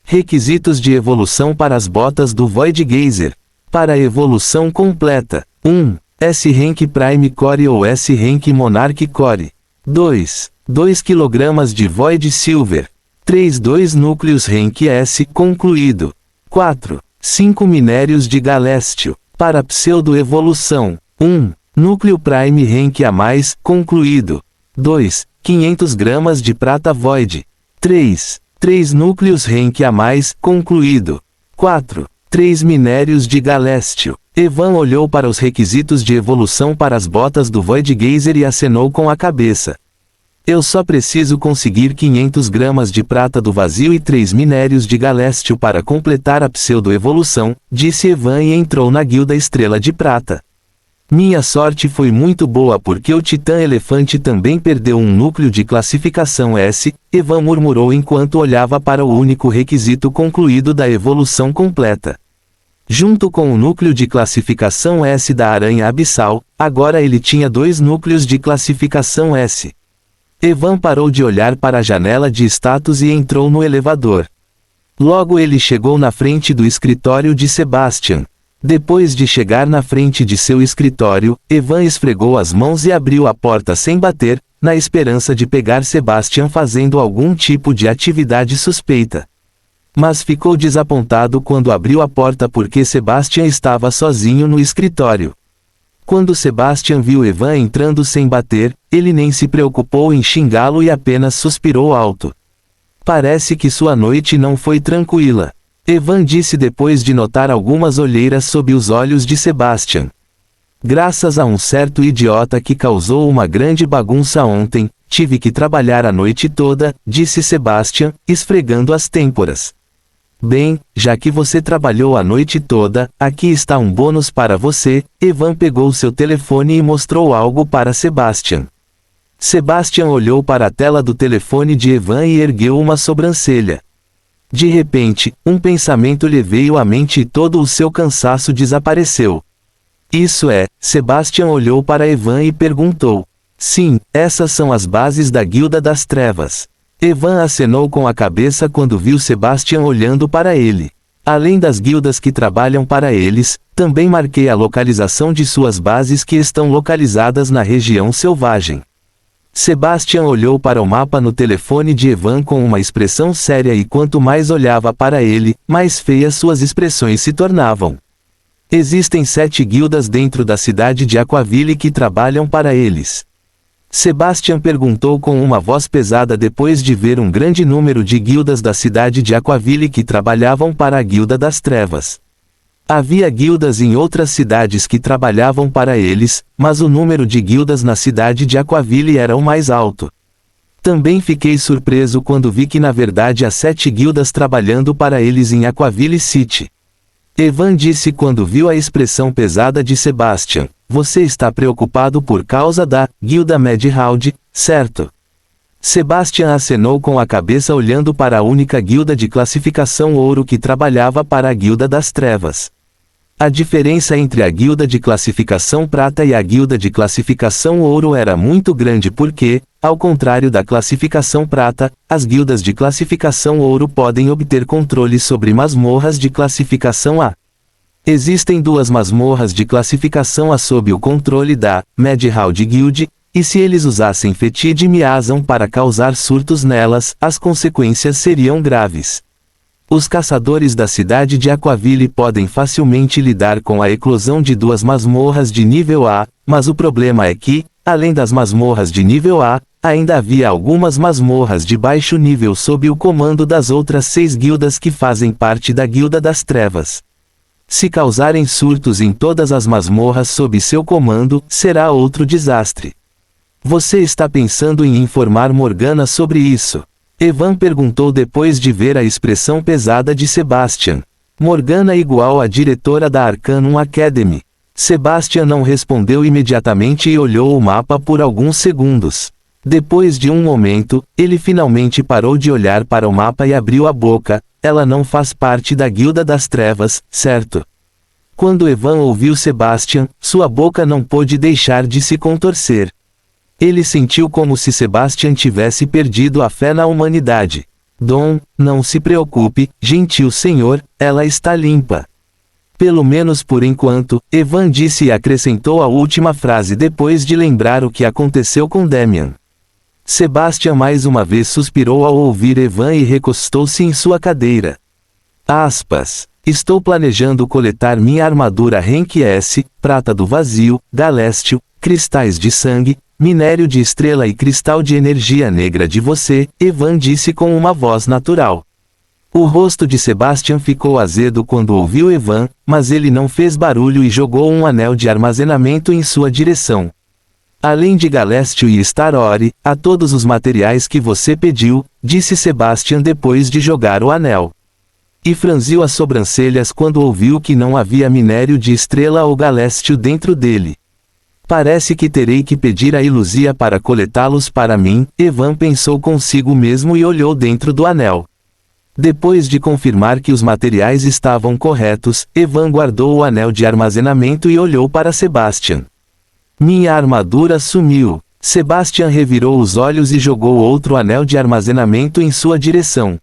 Requisitos de evolução para as botas do Void Geyser. Para a evolução completa. 1. S-Rank Prime Core ou S-Rank Monarch Core. 2. 2 kg de Void Silver. 3. 2 núcleos Rank S concluído. 4. 5 minérios de Galestio. Para pseudo-evolução. 1. Núcleo Prime Rank a mais concluído. 2. 500 gramas de prata Void. 3. 3 núcleos Rank a mais concluído. 4. 3 minérios de Galestio. Evan olhou para os requisitos de evolução para as botas do Void Geyser e acenou com a cabeça. Eu só preciso conseguir 500 gramas de prata do vazio e 3 minérios de Galestio para completar a pseudo-evolução, disse Evan e entrou na Guilda Estrela de Prata. Minha sorte foi muito boa porque o Titã Elefante também perdeu um núcleo de classificação S, Evan murmurou enquanto olhava para o único requisito concluído da evolução completa. Junto com o núcleo de classificação S da Aranha Abissal, agora ele tinha 2 núcleos de classificação S. Evan parou de olhar para a janela de status e entrou no elevador. Logo ele chegou na frente do escritório de Sebastian. Depois de chegar na frente de seu escritório, Evan esfregou as mãos e abriu a porta sem bater, na esperança de pegar Sebastian fazendo algum tipo de atividade suspeita. Mas ficou desapontado quando abriu a porta porque Sebastian estava sozinho no escritório. Quando Sebastian viu Evan entrando sem bater, ele nem se preocupou em xingá-lo e apenas suspirou alto. Parece que sua noite não foi tranquila. Evan disse depois de notar algumas olheiras sob os olhos de Sebastian. Graças a um certo idiota que causou uma grande bagunça ontem, tive que trabalhar a noite toda, disse Sebastian, esfregando as têmporas. Bem, já que você trabalhou a noite toda, aqui está um bônus para você. Evan pegou seu telefone e mostrou algo para Sebastian. Sebastian olhou para a tela do telefone de Evan e ergueu uma sobrancelha. De repente, um pensamento lhe veio à mente e todo o seu cansaço desapareceu. Isso é, Sebastian olhou para Evan e perguntou. Sim, essas são as bases da Guilda das Trevas. Evan acenou com a cabeça quando viu Sebastian olhando para ele. Além das guildas que trabalham para eles, também marquei a localização de suas bases que estão localizadas na região selvagem. Sebastian olhou para o mapa no telefone de Evan com uma expressão séria e quanto mais olhava para ele, mais feias suas expressões se tornavam. Existem 7 guildas dentro da cidade de Aquaville que trabalham para eles. Sebastian perguntou com uma voz pesada depois de ver um grande número de guildas da cidade de Aquaville que trabalhavam para a Guilda das Trevas. Havia guildas em outras cidades que trabalhavam para eles, mas o número de guildas na cidade de Aquaville era o mais alto. Também fiquei surpreso quando vi que na verdade há 7 guildas trabalhando para eles em Aquaville City. Evan disse quando viu a expressão pesada de Sebastian: "Você está preocupado por causa da guilda Madhound, certo?" Sebastian acenou com a cabeça olhando para a única guilda de classificação ouro que trabalhava para a guilda das trevas. A diferença entre a guilda de classificação prata e a guilda de classificação ouro era muito grande porque, ao contrário da classificação prata, as guildas de classificação ouro podem obter controle sobre masmorras de classificação A. Existem 2 masmorras de classificação A sob o controle da Madhound Guild, e se eles usassem Fetid Miasam para causar surtos nelas, as consequências seriam graves. Os caçadores da cidade de Aquaville podem facilmente lidar com a eclosão de 2 masmorras de nível A, mas o problema é que, além das masmorras de nível A, ainda havia algumas masmorras de baixo nível sob o comando das outras 6 guildas que fazem parte da Guilda das Trevas. Se causarem surtos em todas as masmorras sob seu comando, será outro desastre. Você está pensando em informar Morgana sobre isso? Evan perguntou depois de ver a expressão pesada de Sebastian. Morgana igual a diretora da Arcanum Academy. Sebastian não respondeu imediatamente e olhou o mapa por alguns segundos. Depois de um momento, ele finalmente parou de olhar para o mapa e abriu a boca. Ela não faz parte da Guilda das Trevas, certo? Quando Evan ouviu Sebastian, sua boca não pôde deixar de se contorcer. Ele sentiu como se Sebastian tivesse perdido a fé na humanidade. Dom, não se preocupe, gentil senhor, ela está limpa. Pelo menos por enquanto, Evan disse e acrescentou a última frase depois de lembrar o que aconteceu com Damian. Sebastian mais uma vez suspirou ao ouvir Evan e recostou-se em sua cadeira. Aspas. Estou planejando coletar minha armadura Rank S, prata do vazio, galestio, cristais de sangue, minério de estrela e cristal de energia negra de você, Evan disse com uma voz natural. O rosto de Sebastian ficou azedo quando ouviu Evan, mas ele não fez barulho e jogou um anel de armazenamento em sua direção. Além de Galestio e Star Ore, há todos os materiais que você pediu, disse Sebastian depois de jogar o anel. E franziu as sobrancelhas quando ouviu que não havia minério de estrela ou Galestio dentro dele. Parece que terei que pedir a Iluzia para coletá-los para mim, Evan pensou consigo mesmo e olhou dentro do anel. Depois de confirmar que os materiais estavam corretos, Evan guardou o anel de armazenamento e olhou para Sebastian. Minha armadura sumiu. Sebastian revirou os olhos e jogou outro anel de armazenamento em sua direção.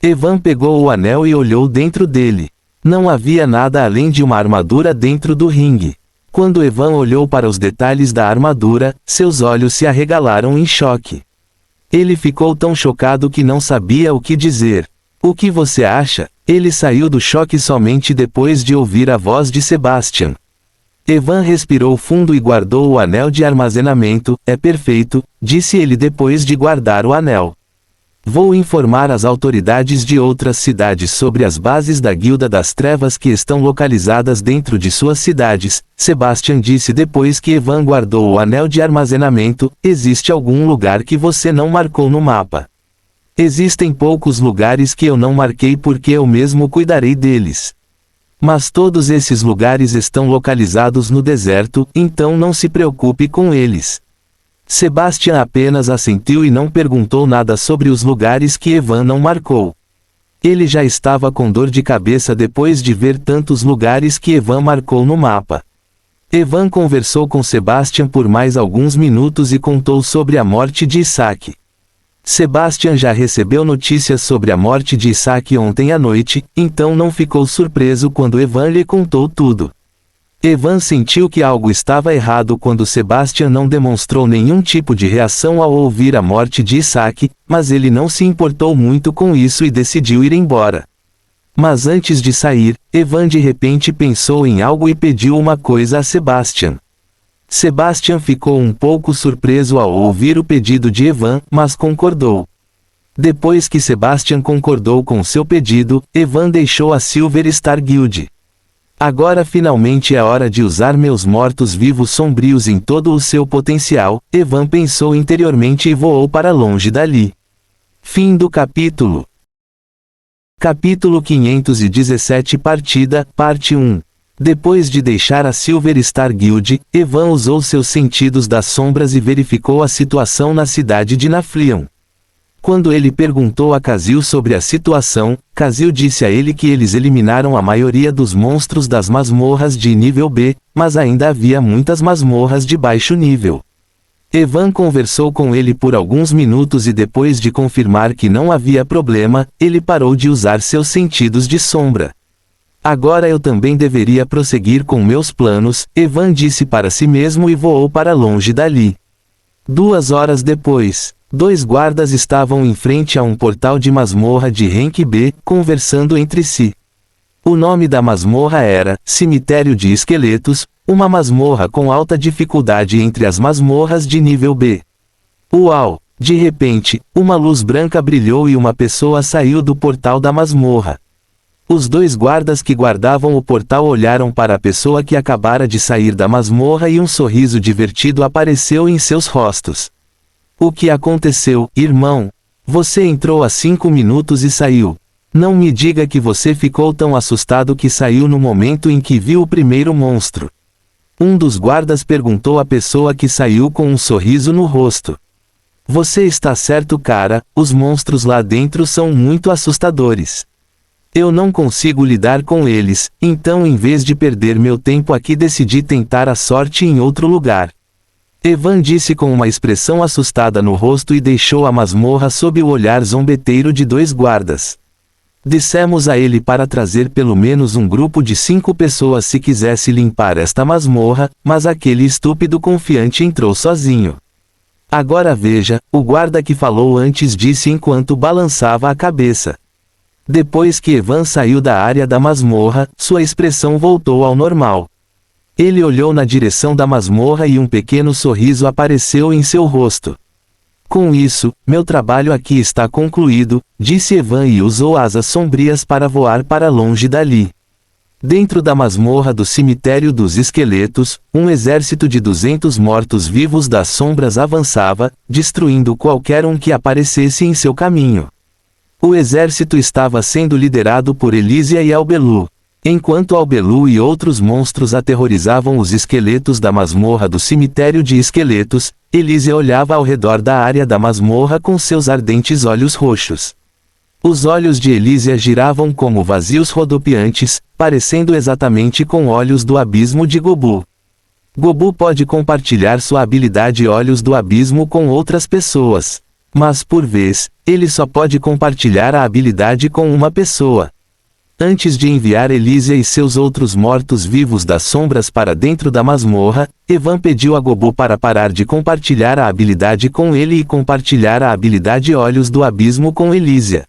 Evan pegou o anel e olhou dentro dele. Não havia nada além de uma armadura dentro do ringue. Quando Evan olhou para os detalhes da armadura, seus olhos se arregalaram em choque. Ele ficou tão chocado que não sabia o que dizer. O que você acha? Ele saiu do choque somente depois de ouvir a voz de Sebastian. Evan respirou fundo e guardou o anel de armazenamento. É perfeito, disse ele depois de guardar o anel. Vou informar as autoridades de outras cidades sobre as bases da Guilda das Trevas que estão localizadas dentro de suas cidades, Sebastian disse depois que Evan guardou o anel de armazenamento. Existe algum lugar que você não marcou no mapa? Existem poucos lugares que eu não marquei porque eu mesmo cuidarei deles. Mas todos esses lugares estão localizados no deserto, então não se preocupe com eles. Sebastian apenas assentiu e não perguntou nada sobre os lugares que Evan não marcou. Ele já estava com dor de cabeça depois de ver tantos lugares que Evan marcou no mapa. Evan conversou com Sebastian por mais alguns minutos e contou sobre a morte de Isaac. Sebastian já recebeu notícias sobre a morte de Isaac ontem à noite, então não ficou surpreso quando Evan lhe contou tudo. Evan sentiu que algo estava errado quando Sebastian não demonstrou nenhum tipo de reação ao ouvir a morte de Isaac, mas ele não se importou muito com isso e decidiu ir embora. Mas antes de sair, Evan de repente pensou em algo e pediu uma coisa a Sebastian. Sebastian ficou um pouco surpreso ao ouvir o pedido de Evan, mas concordou. Depois que Sebastian concordou com seu pedido, Evan deixou a Silver Star Guild. Agora finalmente é hora de usar meus mortos-vivos sombrios em todo o seu potencial, Evan pensou interiormente e voou para longe dali. Fim do capítulo. Capítulo 517 Partida, Parte 1. Depois de deixar a Silver Star Guild, Evan usou seus sentidos das sombras e verificou a situação na cidade de Naflion. Quando ele perguntou a Casil sobre a situação, Casil disse a ele que eles eliminaram a maioria dos monstros das masmorras de nível B, mas ainda havia muitas masmorras de baixo nível. Evan conversou com ele por alguns minutos e depois de confirmar que não havia problema, ele parou de usar seus sentidos de sombra. Agora eu também deveria prosseguir com meus planos, Evan disse para si mesmo e voou para longe dali. 2 horas depois, 2 guardas estavam em frente a um portal de masmorra de rank B, conversando entre si. O nome da masmorra era Cemitério de Esqueletos, uma masmorra com alta dificuldade entre as masmorras de nível B. Uau! De repente, uma luz branca brilhou e uma pessoa saiu do portal da masmorra. Os 2 guardas que guardavam o portal olharam para a pessoa que acabara de sair da masmorra e um sorriso divertido apareceu em seus rostos. O que aconteceu, irmão? Você entrou há 5 minutos e saiu. Não me diga que você ficou tão assustado que saiu no momento em que viu o primeiro monstro. Um dos guardas perguntou à pessoa que saiu com um sorriso no rosto. Você está certo, cara, os monstros lá dentro são muito assustadores. Eu não consigo lidar com eles, então em vez de perder meu tempo aqui decidi tentar a sorte em outro lugar. Evan disse com uma expressão assustada no rosto e deixou a masmorra sob o olhar zombeteiro de 2 guardas. Dissemos a ele para trazer pelo menos um grupo de 5 pessoas se quisesse limpar esta masmorra, mas aquele estúpido confiante entrou sozinho. Agora veja, o guarda que falou antes disse enquanto balançava a cabeça. Depois que Evan saiu da área da masmorra, sua expressão voltou ao normal. Ele olhou na direção da masmorra e um pequeno sorriso apareceu em seu rosto. Com isso, meu trabalho aqui está concluído, disse Evan e usou asas sombrias para voar para longe dali. Dentro da masmorra do Cemitério dos Esqueletos, um exército de 200 mortos-vivos das sombras avançava, destruindo qualquer um que aparecesse em seu caminho. O exército estava sendo liderado por Elysia e Albelu. Enquanto Albelu e outros monstros aterrorizavam os esqueletos da masmorra do Cemitério de Esqueletos, Elysia olhava ao redor da área da masmorra com seus ardentes olhos roxos. Os olhos de Elysia giravam como vazios rodopiantes, parecendo exatamente com olhos do abismo de Gobu. Gobu pode compartilhar sua habilidade Olhos do Abismo com outras pessoas. Mas por vez, ele só pode compartilhar a habilidade com uma pessoa. Antes de enviar Elysia e seus outros mortos-vivos das sombras para dentro da masmorra, Evan pediu a Gobu para parar de compartilhar a habilidade com ele e compartilhar a habilidade Olhos do Abismo com Elysia.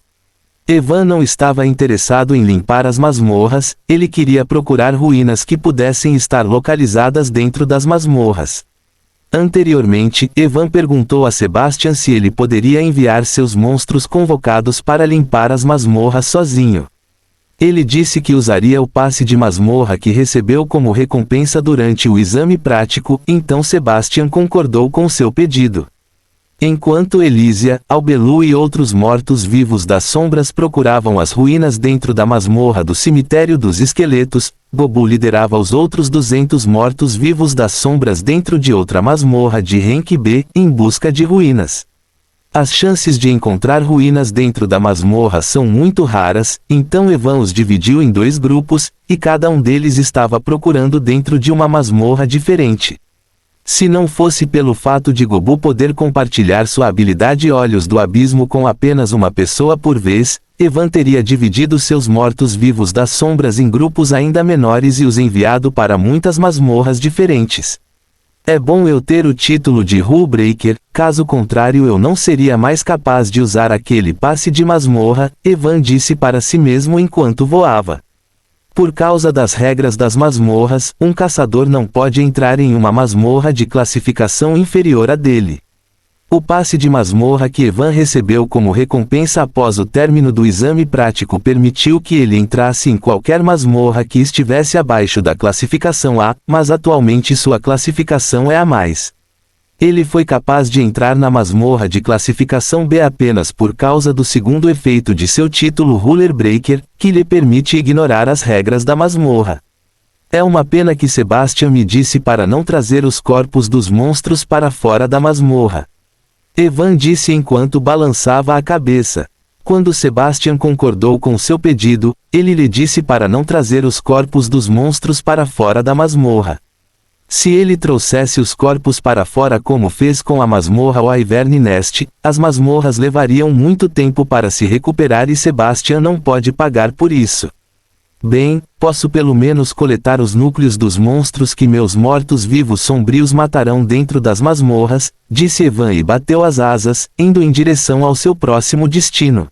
Evan não estava interessado em limpar as masmorras, ele queria procurar ruínas que pudessem estar localizadas dentro das masmorras. Anteriormente, Evan perguntou a Sebastian se ele poderia enviar seus monstros convocados para limpar as masmorras sozinho. Ele disse que usaria o passe de masmorra que recebeu como recompensa durante o exame prático, então Sebastian concordou com seu pedido. Enquanto Elysia, Albelu e outros mortos-vivos das sombras procuravam as ruínas dentro da masmorra do Cemitério dos Esqueletos, Gobu liderava os outros 200 mortos-vivos das sombras dentro de outra masmorra de rank B, em busca de ruínas. As chances de encontrar ruínas dentro da masmorra são muito raras, então Evan os dividiu em 2 grupos, e cada um deles estava procurando dentro de uma masmorra diferente. Se não fosse pelo fato de Gobu poder compartilhar sua habilidade Olhos do Abismo com apenas uma pessoa por vez, Evan teria dividido seus mortos-vivos das sombras em grupos ainda menores e os enviado para muitas masmorras diferentes. É bom eu ter o título de Rule Breaker, caso contrário eu não seria mais capaz de usar aquele passe de masmorra, Evan disse para si mesmo enquanto voava. Por causa das regras das masmorras, um caçador não pode entrar em uma masmorra de classificação inferior à dele. O passe de masmorra que Evan recebeu como recompensa após o término do exame prático permitiu que ele entrasse em qualquer masmorra que estivesse abaixo da classificação A, mas atualmente sua classificação é A+. Ele foi capaz de entrar na masmorra de classificação B apenas por causa do segundo efeito de seu título Ruler Breaker, que lhe permite ignorar as regras da masmorra. É uma pena que Sebastian me disse para não trazer os corpos dos monstros para fora da masmorra. Evan disse enquanto balançava a cabeça. Quando Sebastian concordou com seu pedido, ele lhe disse para não trazer os corpos dos monstros para fora da masmorra. Se ele trouxesse os corpos para fora como fez com a masmorra Wyvern Nest, as masmorras levariam muito tempo para se recuperar e Sebastian não pode pagar por isso. Bem, posso pelo menos coletar os núcleos dos monstros que meus mortos-vivos sombrios matarão dentro das masmorras, disse Evan e bateu as asas, indo em direção ao seu próximo destino.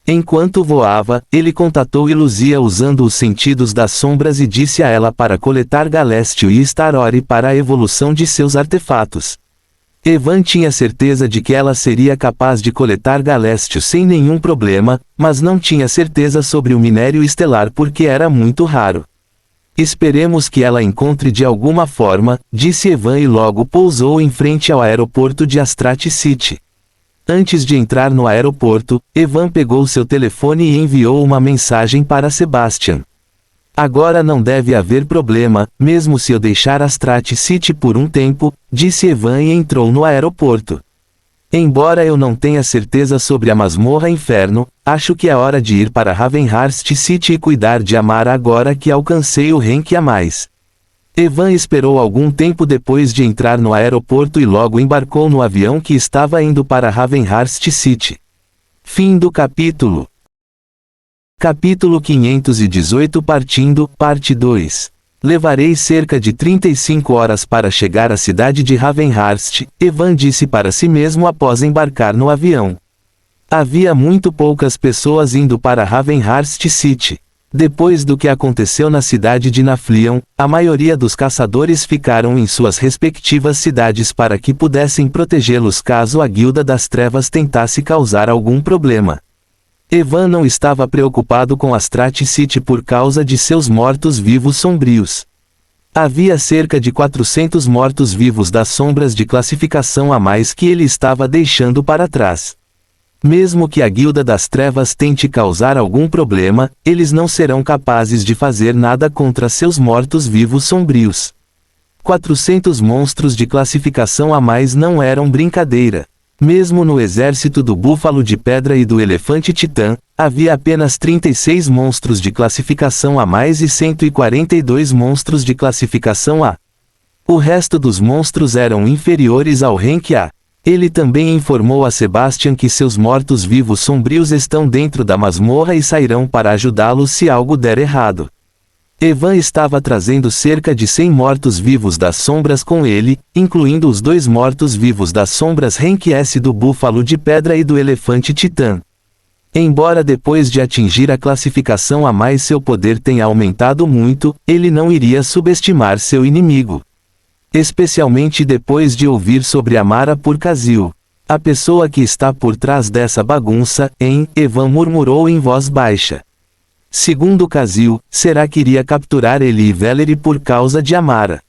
Enquanto voava, ele contatou Iluzia usando os sentidos das sombras e disse a ela para coletar Galestio e Starori para a evolução de seus artefatos. Evan tinha certeza de que ela seria capaz de coletar Galestio sem nenhum problema, mas não tinha certeza sobre o minério estelar porque era muito raro. Esperemos que ela encontre de alguma forma, disse Evan e logo pousou em frente ao aeroporto de Astrat City. Antes de entrar no aeroporto, Evan pegou seu telefone e enviou uma mensagem para Sebastian. Agora não deve haver problema, mesmo se eu deixar Astrat City por um tempo, disse Evan e entrou no aeroporto. Embora eu não tenha certeza sobre a masmorra inferno, acho que é hora de ir para Ravenhurst City e cuidar de Amara agora que alcancei o rank A+. Evan esperou algum tempo depois de entrar no aeroporto e logo embarcou no avião que estava indo para Ravenhurst City. Fim do capítulo. Capítulo 518 Partindo, Parte 2. Levarei cerca de 35 horas para chegar à cidade de Ravenhurst, Evan disse para si mesmo após embarcar no avião. Havia muito poucas pessoas indo para Ravenhurst City. Depois do que aconteceu na cidade de Naflion, a maioria dos caçadores ficaram em suas respectivas cidades para que pudessem protegê-los caso a Guilda das Trevas tentasse causar algum problema. Evan não estava preocupado com Astrat City por causa de seus mortos-vivos sombrios. Havia cerca de 400 mortos-vivos das sombras de classificação A+ que ele estava deixando para trás. Mesmo que a Guilda das Trevas tente causar algum problema, eles não serão capazes de fazer nada contra seus mortos-vivos sombrios. 400 monstros de classificação A+ não eram brincadeira. Mesmo no exército do Búfalo de Pedra e do Elefante Titã, havia apenas 36 monstros de classificação A+ e 142 monstros de classificação A. O resto dos monstros eram inferiores ao rank A. Ele também informou a Sebastian que seus mortos-vivos sombrios estão dentro da masmorra e sairão para ajudá-los se algo der errado. Evan estava trazendo cerca de 100 mortos-vivos das sombras com ele, incluindo os 2 mortos-vivos das sombras Rank S do Búfalo de Pedra e do Elefante Titã. Embora depois de atingir a classificação A+, seu poder tenha aumentado muito, ele não iria subestimar seu inimigo. Especialmente depois de ouvir sobre Amara por Kazil. A pessoa que está por trás dessa bagunça, Evan murmurou em voz baixa. Segundo Kazil, será que iria capturar ele e Valerie por causa de Amara?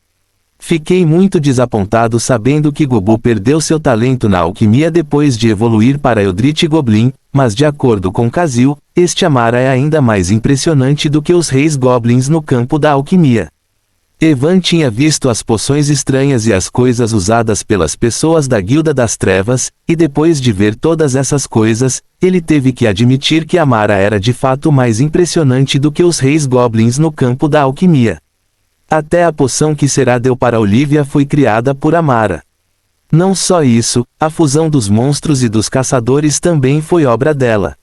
Fiquei muito desapontado sabendo que Gobu perdeu seu talento na alquimia depois de evoluir para Eldritch Goblin, mas de acordo com Kazil, este Amara é ainda mais impressionante do que os reis goblins no campo da alquimia. Evan tinha visto as poções estranhas e as coisas usadas pelas pessoas da Guilda das Trevas, e depois de ver todas essas coisas, ele teve que admitir que Amara era de fato mais impressionante do que os reis goblins no campo da alquimia. Até a poção que Será deu para Olivia foi criada por Amara. Não só isso, a fusão dos monstros e dos caçadores também foi obra dela.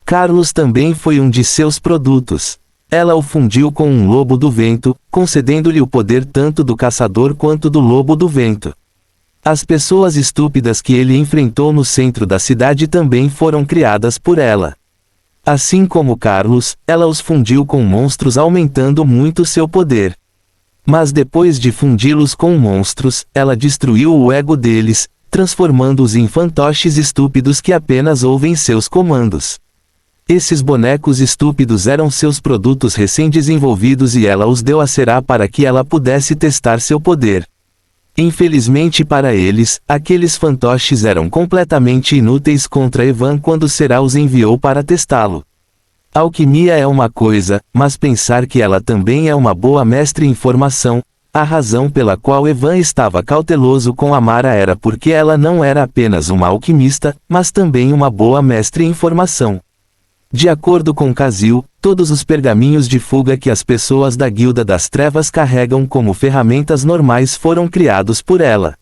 Carlos também foi um de seus produtos. Ela o fundiu com um lobo do vento, concedendo-lhe o poder tanto do caçador quanto do lobo do vento. As pessoas estúpidas que ele enfrentou no centro da cidade também foram criadas por ela. Assim como Carlos, ela os fundiu com monstros aumentando muito seu poder. Mas depois de fundi-los com monstros, ela destruiu o ego deles, transformando-os em fantoches estúpidos que apenas ouvem seus comandos. Esses bonecos estúpidos eram seus produtos recém-desenvolvidos e ela os deu a Será para que ela pudesse testar seu poder. Infelizmente para eles, aqueles fantoches eram completamente inúteis contra Evan quando Será os enviou para testá-lo. Alquimia é uma coisa, mas pensar que ela também é uma boa mestre em formação, a razão pela qual Evan estava cauteloso com Amara era porque ela não era apenas uma alquimista, mas também uma boa mestre em formação. De acordo com Casil, todos os pergaminhos de fuga que as pessoas da Guilda das Trevas carregam como ferramentas normais foram criados por ela.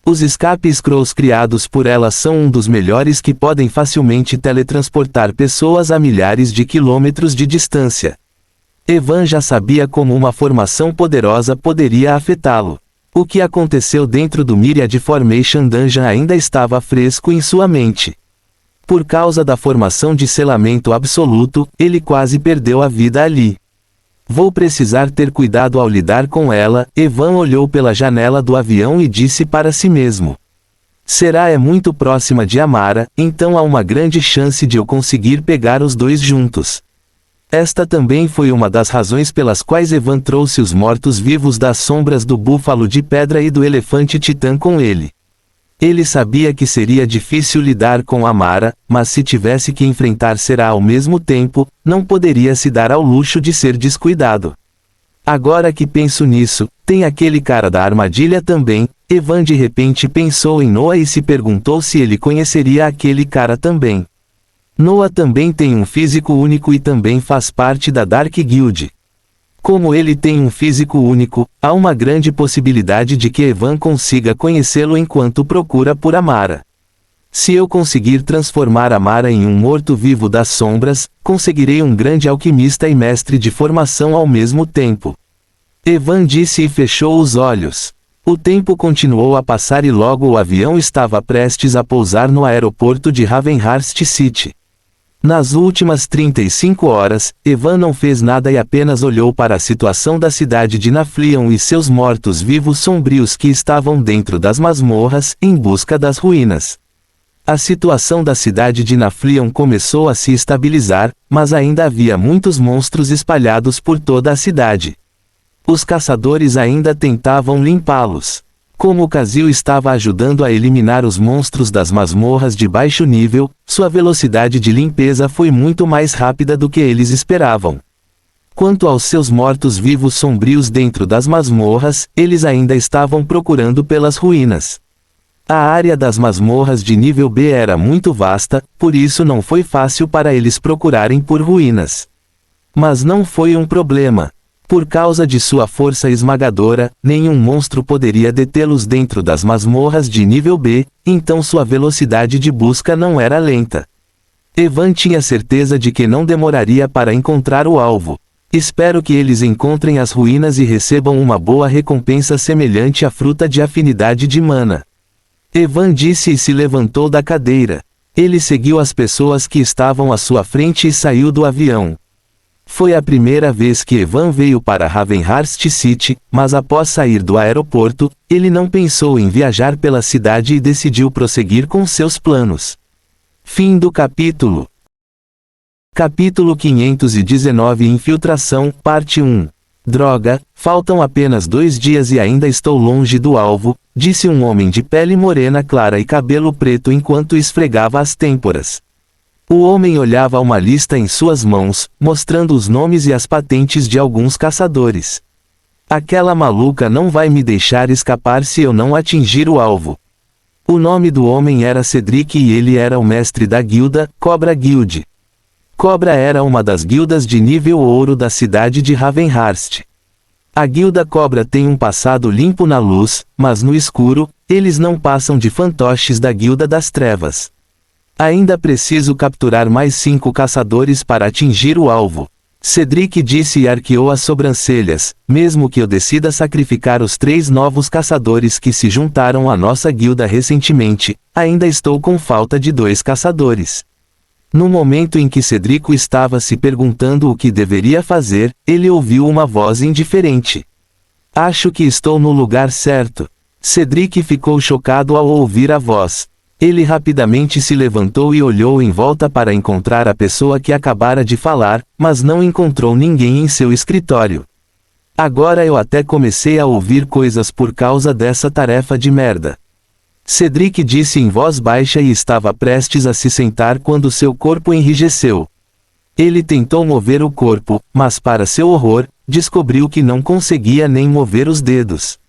Os escape scrolls criados por ela são um dos melhores que podem facilmente teletransportar pessoas a milhares de quilômetros de distância. Evan já sabia como uma formação poderosa poderia afetá-lo. O que aconteceu dentro do Myriad Formation Dungeon ainda estava fresco em sua mente. Por causa da formação de selamento absoluto, ele quase perdeu a vida ali. Vou precisar ter cuidado ao lidar com ela. Evan olhou pela janela do avião e disse para si mesmo. Será é muito próxima de Amara, então há uma grande chance de eu conseguir pegar os dois juntos. Esta também foi uma das razões pelas quais Evan trouxe os mortos-vivos das sombras do búfalo de pedra e do elefante titã com ele. Ele sabia que seria difícil lidar com Amara, mas se tivesse que enfrentar Será ao mesmo tempo, não poderia se dar ao luxo de ser descuidado. Agora que penso nisso, tem aquele cara da armadilha também. Evan de repente pensou em Noah e se perguntou se ele conheceria aquele cara também. Noah também tem um físico único e também faz parte da Dark Guild. Como ele tem um físico único, há uma grande possibilidade de que Evan consiga conhecê-lo enquanto procura por Amara. Se eu conseguir transformar Amara em um morto-vivo das sombras, conseguirei um grande alquimista e mestre de formação ao mesmo tempo. Evan disse e fechou os olhos. O tempo continuou a passar e logo o avião estava prestes a pousar no aeroporto de Ravenhurst City. Nas últimas 35 horas, Evan não fez nada e apenas olhou para a situação da cidade de Naflion e seus mortos-vivos sombrios que estavam dentro das masmorras, em busca das ruínas. A situação da cidade de Naflion começou a se estabilizar, mas ainda havia muitos monstros espalhados por toda a cidade. Os caçadores ainda tentavam limpá-los. Como Casil estava ajudando a eliminar os monstros das masmorras de baixo nível, sua velocidade de limpeza foi muito mais rápida do que eles esperavam. Quanto aos seus mortos-vivos sombrios dentro das masmorras, eles ainda estavam procurando pelas ruínas. A área das masmorras de nível B era muito vasta, por isso não foi fácil para eles procurarem por ruínas. Mas não foi um problema. Por causa de sua força esmagadora, nenhum monstro poderia detê-los dentro das masmorras de nível B, então sua velocidade de busca não era lenta. Evan tinha certeza de que não demoraria para encontrar o alvo. Espero que eles encontrem as ruínas e recebam uma boa recompensa semelhante à fruta de afinidade de mana. Evan disse e se levantou da cadeira. Ele seguiu as pessoas que estavam à sua frente e saiu do avião. Foi a primeira vez que Evan veio para Ravenhurst City, mas após sair do aeroporto, ele não pensou em viajar pela cidade e decidiu prosseguir com seus planos. Fim do capítulo. Capítulo 519 Infiltração, Parte 1. Droga, faltam apenas 2 dias e ainda estou longe do alvo, disse um homem de pele morena clara e cabelo preto enquanto esfregava as têmporas. O homem olhava uma lista em suas mãos, mostrando os nomes e as patentes de alguns caçadores. Aquela maluca não vai me deixar escapar se eu não atingir o alvo. O nome do homem era Cedric e ele era o mestre da guilda, Cobra Guild. Cobra era uma das guildas de nível ouro da cidade de Ravenhurst. A guilda Cobra tem um passado limpo na luz, mas no escuro, eles não passam de fantoches da guilda das trevas. Ainda preciso capturar mais 5 caçadores para atingir o alvo. Cedric disse e arqueou as sobrancelhas, mesmo que eu decida sacrificar os 3 novos caçadores que se juntaram à nossa guilda recentemente, ainda estou com falta de 2 caçadores. No momento em que Cedrico estava se perguntando o que deveria fazer, ele ouviu uma voz indiferente. Acho que estou no lugar certo. Cedric ficou chocado ao ouvir a voz. Ele rapidamente se levantou e olhou em volta para encontrar a pessoa que acabara de falar, mas não encontrou ninguém em seu escritório. Agora eu até comecei a ouvir coisas por causa dessa tarefa de merda. Cedric disse em voz baixa e estava prestes a se sentar quando seu corpo enrijeceu. Ele tentou mover o corpo, mas para seu horror, descobriu que não conseguia nem mover os dedos.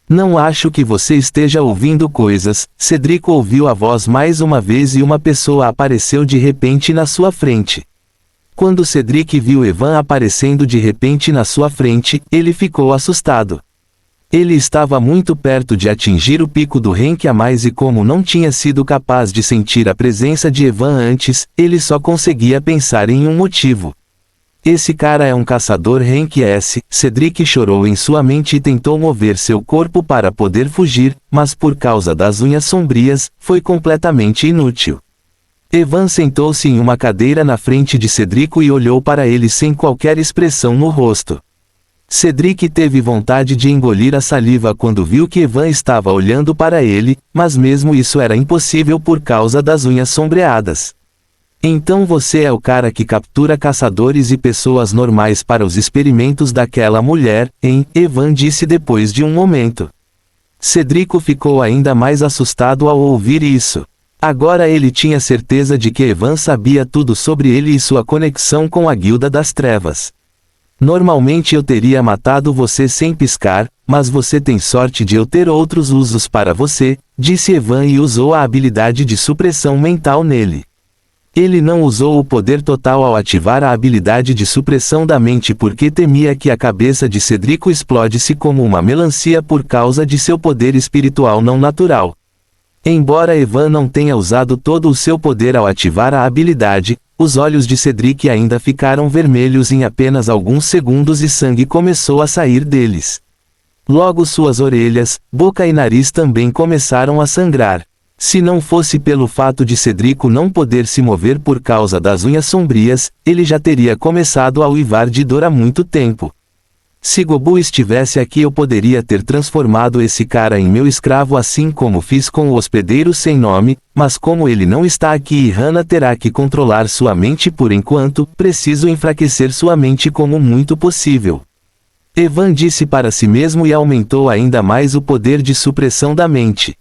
Não acho que você esteja ouvindo coisas. Cedric ouviu a voz mais uma vez e uma pessoa apareceu de repente na sua frente. Quando Cedric viu Evan aparecendo de repente na sua frente, ele ficou assustado. Ele estava muito perto de atingir o pico do rank a mais e como não tinha sido capaz de sentir a presença de Evan antes, ele só conseguia pensar em um motivo. Esse cara é um caçador rank S. Cedric chorou em sua mente e tentou mover seu corpo para poder fugir, mas por causa das unhas sombrias, foi completamente inútil. Evan sentou-se em uma cadeira na frente de Cedric e olhou para ele sem qualquer expressão no rosto. Cedric teve vontade de engolir a saliva quando viu que Evan estava olhando para ele, mas mesmo isso era impossível por causa das unhas sombreadas. Então você é o cara que captura caçadores e pessoas normais para os experimentos daquela mulher, hein? Evan disse depois de um momento. Cedric ficou ainda mais assustado ao ouvir isso. Agora ele tinha certeza de que Evan sabia tudo sobre ele e sua conexão com a Guilda das Trevas. Normalmente eu teria matado você sem piscar, mas você tem sorte de eu ter outros usos para você, disse Evan e usou a habilidade de supressão mental nele. Ele não usou o poder total ao ativar a habilidade de supressão da mente porque temia que a cabeça de Cedric explodisse como uma melancia por causa de seu poder espiritual não natural. Embora Evan não tenha usado todo o seu poder ao ativar a habilidade, os olhos de Cedric ainda ficaram vermelhos em apenas alguns segundos e sangue começou a sair deles. Logo suas orelhas, boca e nariz também começaram a sangrar. Se não fosse pelo fato de Cedric não poder se mover por causa das unhas sombrias, ele já teria começado a uivar de dor há muito tempo. Se Gobu estivesse aqui eu poderia ter transformado esse cara em meu escravo assim como fiz com o hospedeiro sem nome, mas como ele não está aqui e Hannah terá que controlar sua mente por enquanto, preciso enfraquecer sua mente como muito possível. Evan disse para si mesmo e aumentou ainda mais o poder de supressão da mente.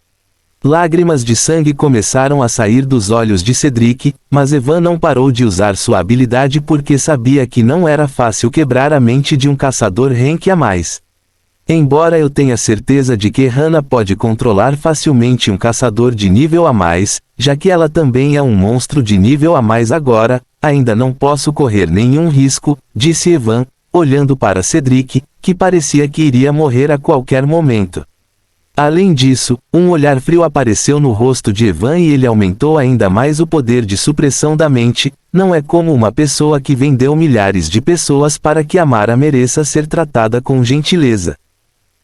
Lágrimas de sangue começaram a sair dos olhos de Cedric, mas Evan não parou de usar sua habilidade porque sabia que não era fácil quebrar a mente de um caçador rank a mais. Embora eu tenha certeza de que Hannah pode controlar facilmente um caçador de nível a mais, já que ela também é um monstro de nível a mais agora, ainda não posso correr nenhum risco, disse Evan, olhando para Cedric, que parecia que iria morrer a qualquer momento. Além disso, um olhar frio apareceu no rosto de Evan e ele aumentou ainda mais o poder de supressão da mente. Não é como uma pessoa que vendeu milhares de pessoas para que Amara mereça ser tratada com gentileza.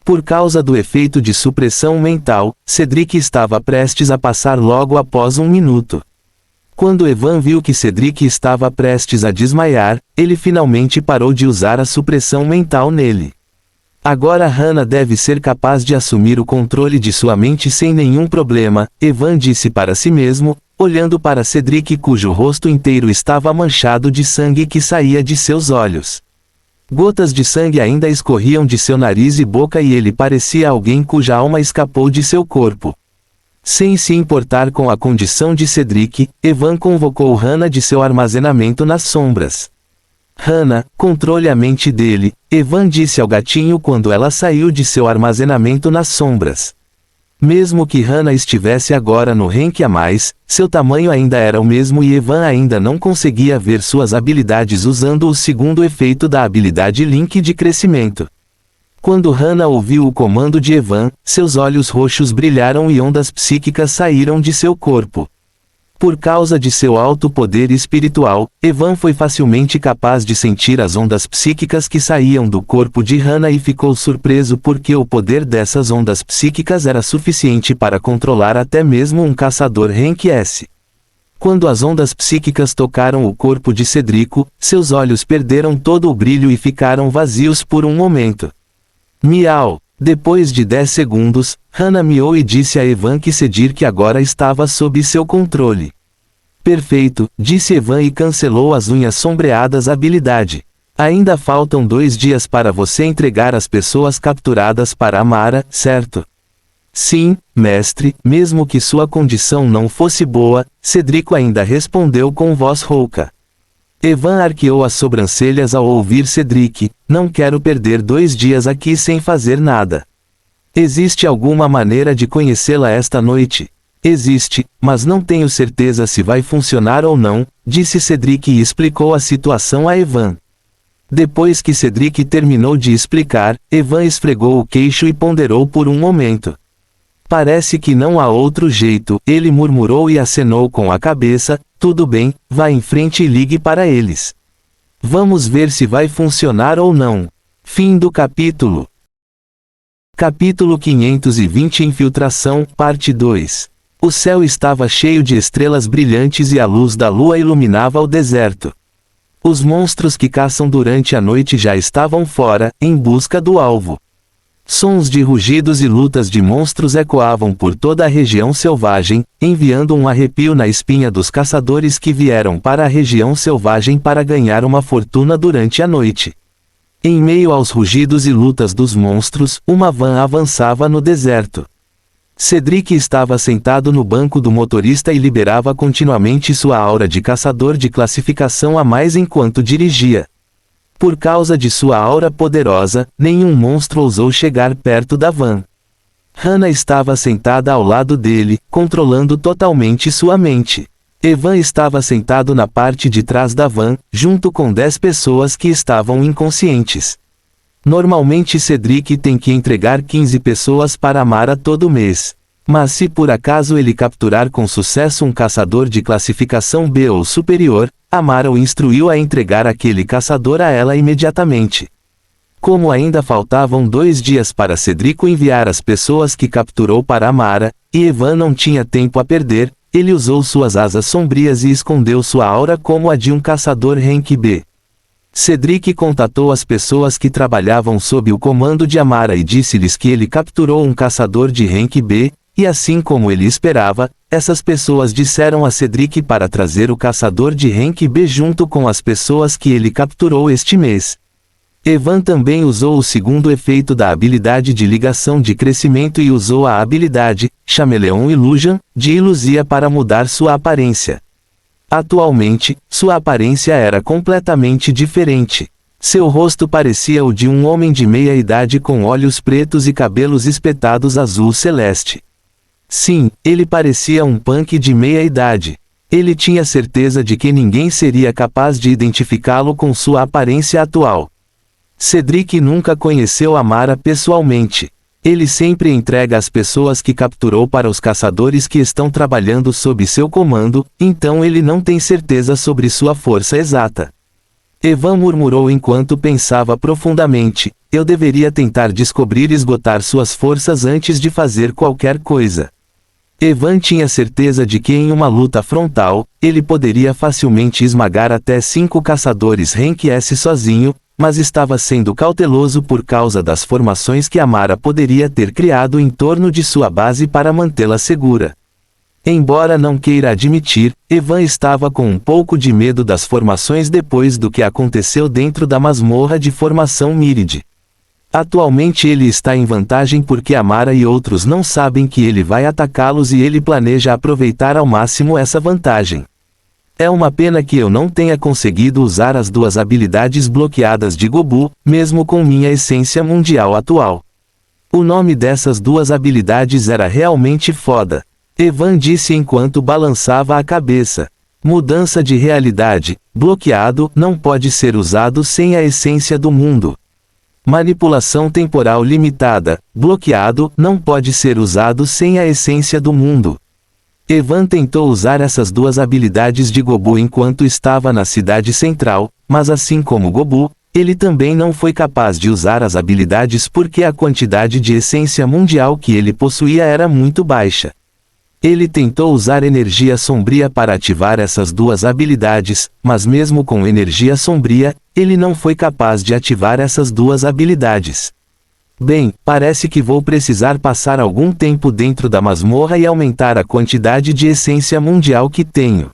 Por causa do efeito de supressão mental, Cedric estava prestes a passar logo após um minuto. Quando Evan viu que Cedric estava prestes a desmaiar, ele finalmente parou de usar a supressão mental nele. Agora Hannah deve ser capaz de assumir o controle de sua mente sem nenhum problema, Evan disse para si mesmo, olhando para Cedric cujo rosto inteiro estava manchado de sangue que saía de seus olhos. Gotas de sangue ainda escorriam de seu nariz e boca e ele parecia alguém cuja alma escapou de seu corpo. Sem se importar com a condição de Cedric, Evan convocou Hannah de seu armazenamento nas sombras. Hannah, controle a mente dele, Evan disse ao gatinho quando ela saiu de seu armazenamento nas sombras. Mesmo que Hannah estivesse agora no rank a mais, seu tamanho ainda era o mesmo e Evan ainda não conseguia ver suas habilidades usando o segundo efeito da habilidade Link de crescimento. Quando Hannah ouviu o comando de Evan, seus olhos roxos brilharam e ondas psíquicas saíram de seu corpo. Por causa de seu alto poder espiritual, Evan foi facilmente capaz de sentir as ondas psíquicas que saíam do corpo de Hannah e ficou surpreso porque o poder dessas ondas psíquicas era suficiente para controlar até mesmo um caçador rank S. Quando as ondas psíquicas tocaram o corpo de Cedric, seus olhos perderam todo o brilho e ficaram vazios por um momento. Miau! Depois de 10 segundos, Hannah miou e disse a Evan que Cedric agora estava sob seu controle. Perfeito, disse Evan e cancelou as unhas sombreadas habilidade. Ainda faltam 2 dias para você entregar as pessoas capturadas para Amara, certo? Sim, mestre, mesmo que sua condição não fosse boa, Cedrico ainda respondeu com voz rouca. Evan arqueou as sobrancelhas ao ouvir Cedric, não quero perder 2 dias aqui sem fazer nada. Existe alguma maneira de conhecê-la esta noite? Existe, mas não tenho certeza se vai funcionar ou não, disse Cedric e explicou a situação a Evan. Depois que Cedric terminou de explicar, Evan esfregou o queixo e ponderou por um momento. Parece que não há outro jeito, ele murmurou e acenou com a cabeça, tudo bem, vá em frente e ligue para eles. Vamos ver se vai funcionar ou não. Fim do capítulo. Capítulo 520 Infiltração, parte 2. O céu estava cheio de estrelas brilhantes e a luz da lua iluminava o deserto. Os monstros que caçam durante a noite já estavam fora, em busca do alvo. Sons de rugidos e lutas de monstros ecoavam por toda a região selvagem, enviando um arrepio na espinha dos caçadores que vieram para a região selvagem para ganhar uma fortuna durante a noite. Em meio aos rugidos e lutas dos monstros, uma van avançava no deserto. Cedric estava sentado no banco do motorista e liberava continuamente sua aura de caçador de classificação a mais enquanto dirigia. Por causa de sua aura poderosa, nenhum monstro ousou chegar perto da van. Hannah estava sentada ao lado dele, controlando totalmente sua mente. Evan estava sentado na parte de trás da van, junto com 10 pessoas que estavam inconscientes. Normalmente Cedric tem que entregar 15 pessoas para Amara todo mês. Mas se por acaso ele capturar com sucesso um caçador de classificação B ou superior, Amara o instruiu a entregar aquele caçador a ela imediatamente. Como ainda faltavam 2 dias para Cedrico enviar as pessoas que capturou para Amara, e Evan não tinha tempo a perder, ele usou suas asas sombrias e escondeu sua aura como a de um caçador rank B. Cedric contatou as pessoas que trabalhavam sob o comando de Amara e disse-lhes que ele capturou um caçador de rank B, e assim como ele esperava, essas pessoas disseram a Cedric para trazer o caçador de rank B junto com as pessoas que ele capturou este mês. Evan também usou o segundo efeito da habilidade de ligação de crescimento e usou a habilidade, Chameleon Illusion, de Illusia para mudar sua aparência. Atualmente, sua aparência era completamente diferente. Seu rosto parecia o de um homem de meia idade com olhos pretos e cabelos espetados azul celeste. Sim, ele parecia um punk de meia idade. Ele tinha certeza de que ninguém seria capaz de identificá-lo com sua aparência atual. Cedric nunca conheceu Amara pessoalmente. Ele sempre entrega as pessoas que capturou para os caçadores que estão trabalhando sob seu comando, então ele não tem certeza sobre sua força exata. Evan murmurou enquanto pensava profundamente, eu deveria tentar descobrir e esgotar suas forças antes de fazer qualquer coisa. Evan tinha certeza de que em uma luta frontal, ele poderia facilmente esmagar até 5 caçadores rank S sozinho, mas estava sendo cauteloso por causa das formações que Amara poderia ter criado em torno de sua base para mantê-la segura. Embora não queira admitir, Evan estava com um pouco de medo das formações depois do que aconteceu dentro da masmorra de formação Myride. Atualmente ele está em vantagem porque Amara e outros não sabem que ele vai atacá-los e ele planeja aproveitar ao máximo essa vantagem. É uma pena que eu não tenha conseguido usar as 2 habilidades bloqueadas de Gobu, mesmo com minha essência mundial atual. O nome dessas 2 habilidades era realmente foda. Evan disse enquanto balançava a cabeça. Mudança de realidade, bloqueado, não pode ser usado sem a essência do mundo. Manipulação temporal limitada, bloqueado, não pode ser usado sem a essência do mundo. Evan tentou usar essas 2 habilidades de Gobu enquanto estava na cidade central, mas assim como Gobu, ele também não foi capaz de usar as habilidades porque a quantidade de essência mundial que ele possuía era muito baixa. Ele tentou usar energia sombria para ativar essas 2 habilidades, mas mesmo com energia sombria, ele não foi capaz de ativar essas 2 habilidades. Bem, parece que vou precisar passar algum tempo dentro da masmorra e aumentar a quantidade de essência mundial que tenho.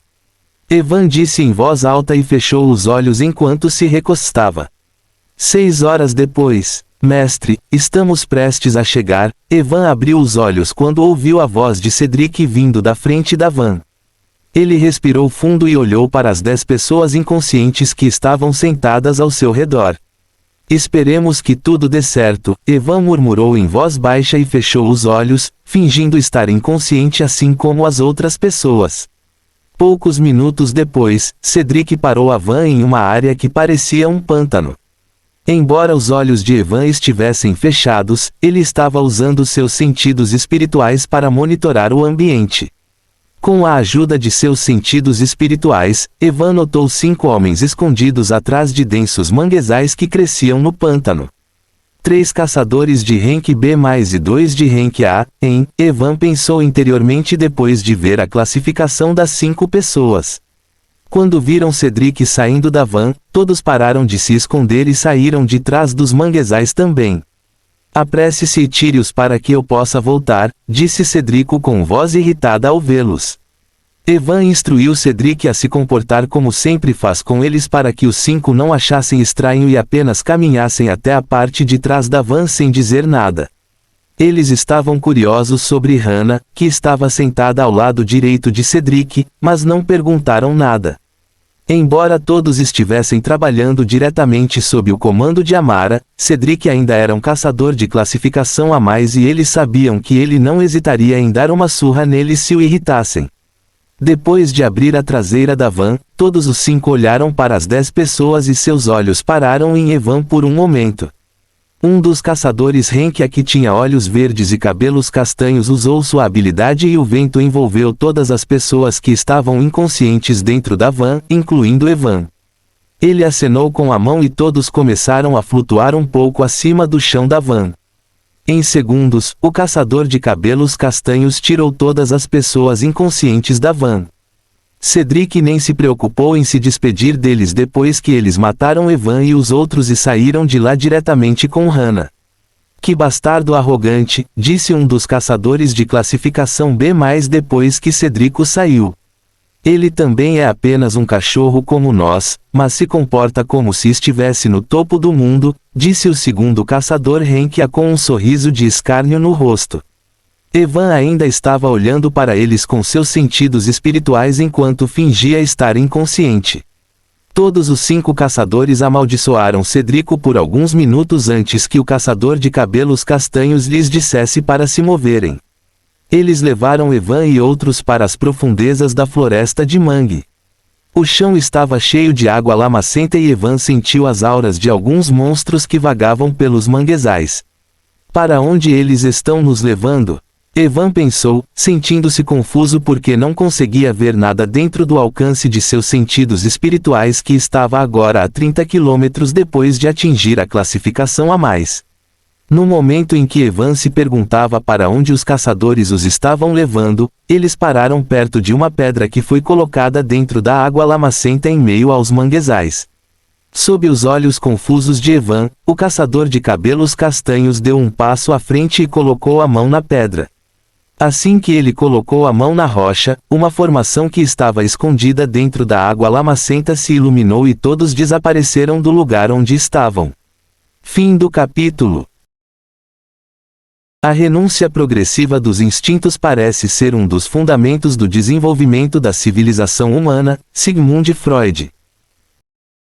Evan disse em voz alta e fechou os olhos enquanto se recostava. 6 horas depois, mestre, estamos prestes a chegar. Evan abriu os olhos quando ouviu a voz de Cedric vindo da frente da van. Ele respirou fundo e olhou para as 10 pessoas inconscientes que estavam sentadas ao seu redor. Esperemos que tudo dê certo, Evan murmurou em voz baixa e fechou os olhos, fingindo estar inconsciente assim como as outras pessoas. Poucos minutos depois, Cedric parou a van em uma área que parecia um pântano. Embora os olhos de Evan estivessem fechados, ele estava usando seus sentidos espirituais para monitorar o ambiente. Com a ajuda de seus sentidos espirituais, Evan notou 5 homens escondidos atrás de densos manguezais que cresciam no pântano. 3 caçadores de rank B+, e 2 de rank A, Evan pensou interiormente depois de ver a classificação das 5 pessoas. Quando viram Cedric saindo da van, todos pararam de se esconder e saíram de trás dos manguezais também. Apresse-se e tire-os para que eu possa voltar, disse Cedrico com voz irritada ao vê-los. Evan instruiu Cedric a se comportar como sempre faz com eles para que os 5 não achassem estranho e apenas caminhassem até a parte de trás da van sem dizer nada. Eles estavam curiosos sobre Hannah, que estava sentada ao lado direito de Cedric, mas não perguntaram nada. Embora todos estivessem trabalhando diretamente sob o comando de Amara, Cedric ainda era um caçador de classificação a mais e eles sabiam que ele não hesitaria em dar uma surra neles se o irritassem. Depois de abrir a traseira da van, todos os 5 olharam para as 10 pessoas e seus olhos pararam em Evan por um momento. Um dos caçadores Renkia que tinha olhos verdes e cabelos castanhos usou sua habilidade e o vento envolveu todas as pessoas que estavam inconscientes dentro da van, incluindo Evan. Ele acenou com a mão e todos começaram a flutuar um pouco acima do chão da van. Em segundos, o caçador de cabelos castanhos tirou todas as pessoas inconscientes da van. Cedric nem se preocupou em se despedir deles depois que eles mataram Evan e os outros e saíram de lá diretamente com Hannah. Que bastardo arrogante, disse um dos caçadores de classificação B+, depois que Cedrico saiu. Ele também é apenas um cachorro como nós, mas se comporta como se estivesse no topo do mundo, disse o segundo caçador Renkia com um sorriso de escárnio no rosto. Evan ainda estava olhando para eles com seus sentidos espirituais enquanto fingia estar inconsciente. Todos os 5 caçadores amaldiçoaram Cedrico por alguns minutos antes que o caçador de cabelos castanhos lhes dissesse para se moverem. Eles levaram Evan e outros para as profundezas da floresta de mangue. O chão estava cheio de água lamacenta e Evan sentiu as auras de alguns monstros que vagavam pelos manguezais. Para onde eles estão nos levando? Evan pensou, sentindo-se confuso porque não conseguia ver nada dentro do alcance de seus sentidos espirituais que estava agora a 30 quilômetros depois de atingir a classificação a mais. No momento em que Evan se perguntava para onde os caçadores os estavam levando, eles pararam perto de uma pedra que foi colocada dentro da água lamacenta em meio aos manguezais. Sob os olhos confusos de Evan, o caçador de cabelos castanhos deu um passo à frente e colocou a mão na pedra. Assim que ele colocou a mão na rocha, uma formação que estava escondida dentro da água lamacenta se iluminou e todos desapareceram do lugar onde estavam. Fim do capítulo. A renúncia progressiva dos instintos parece ser um dos fundamentos do desenvolvimento da civilização humana, Sigmund Freud.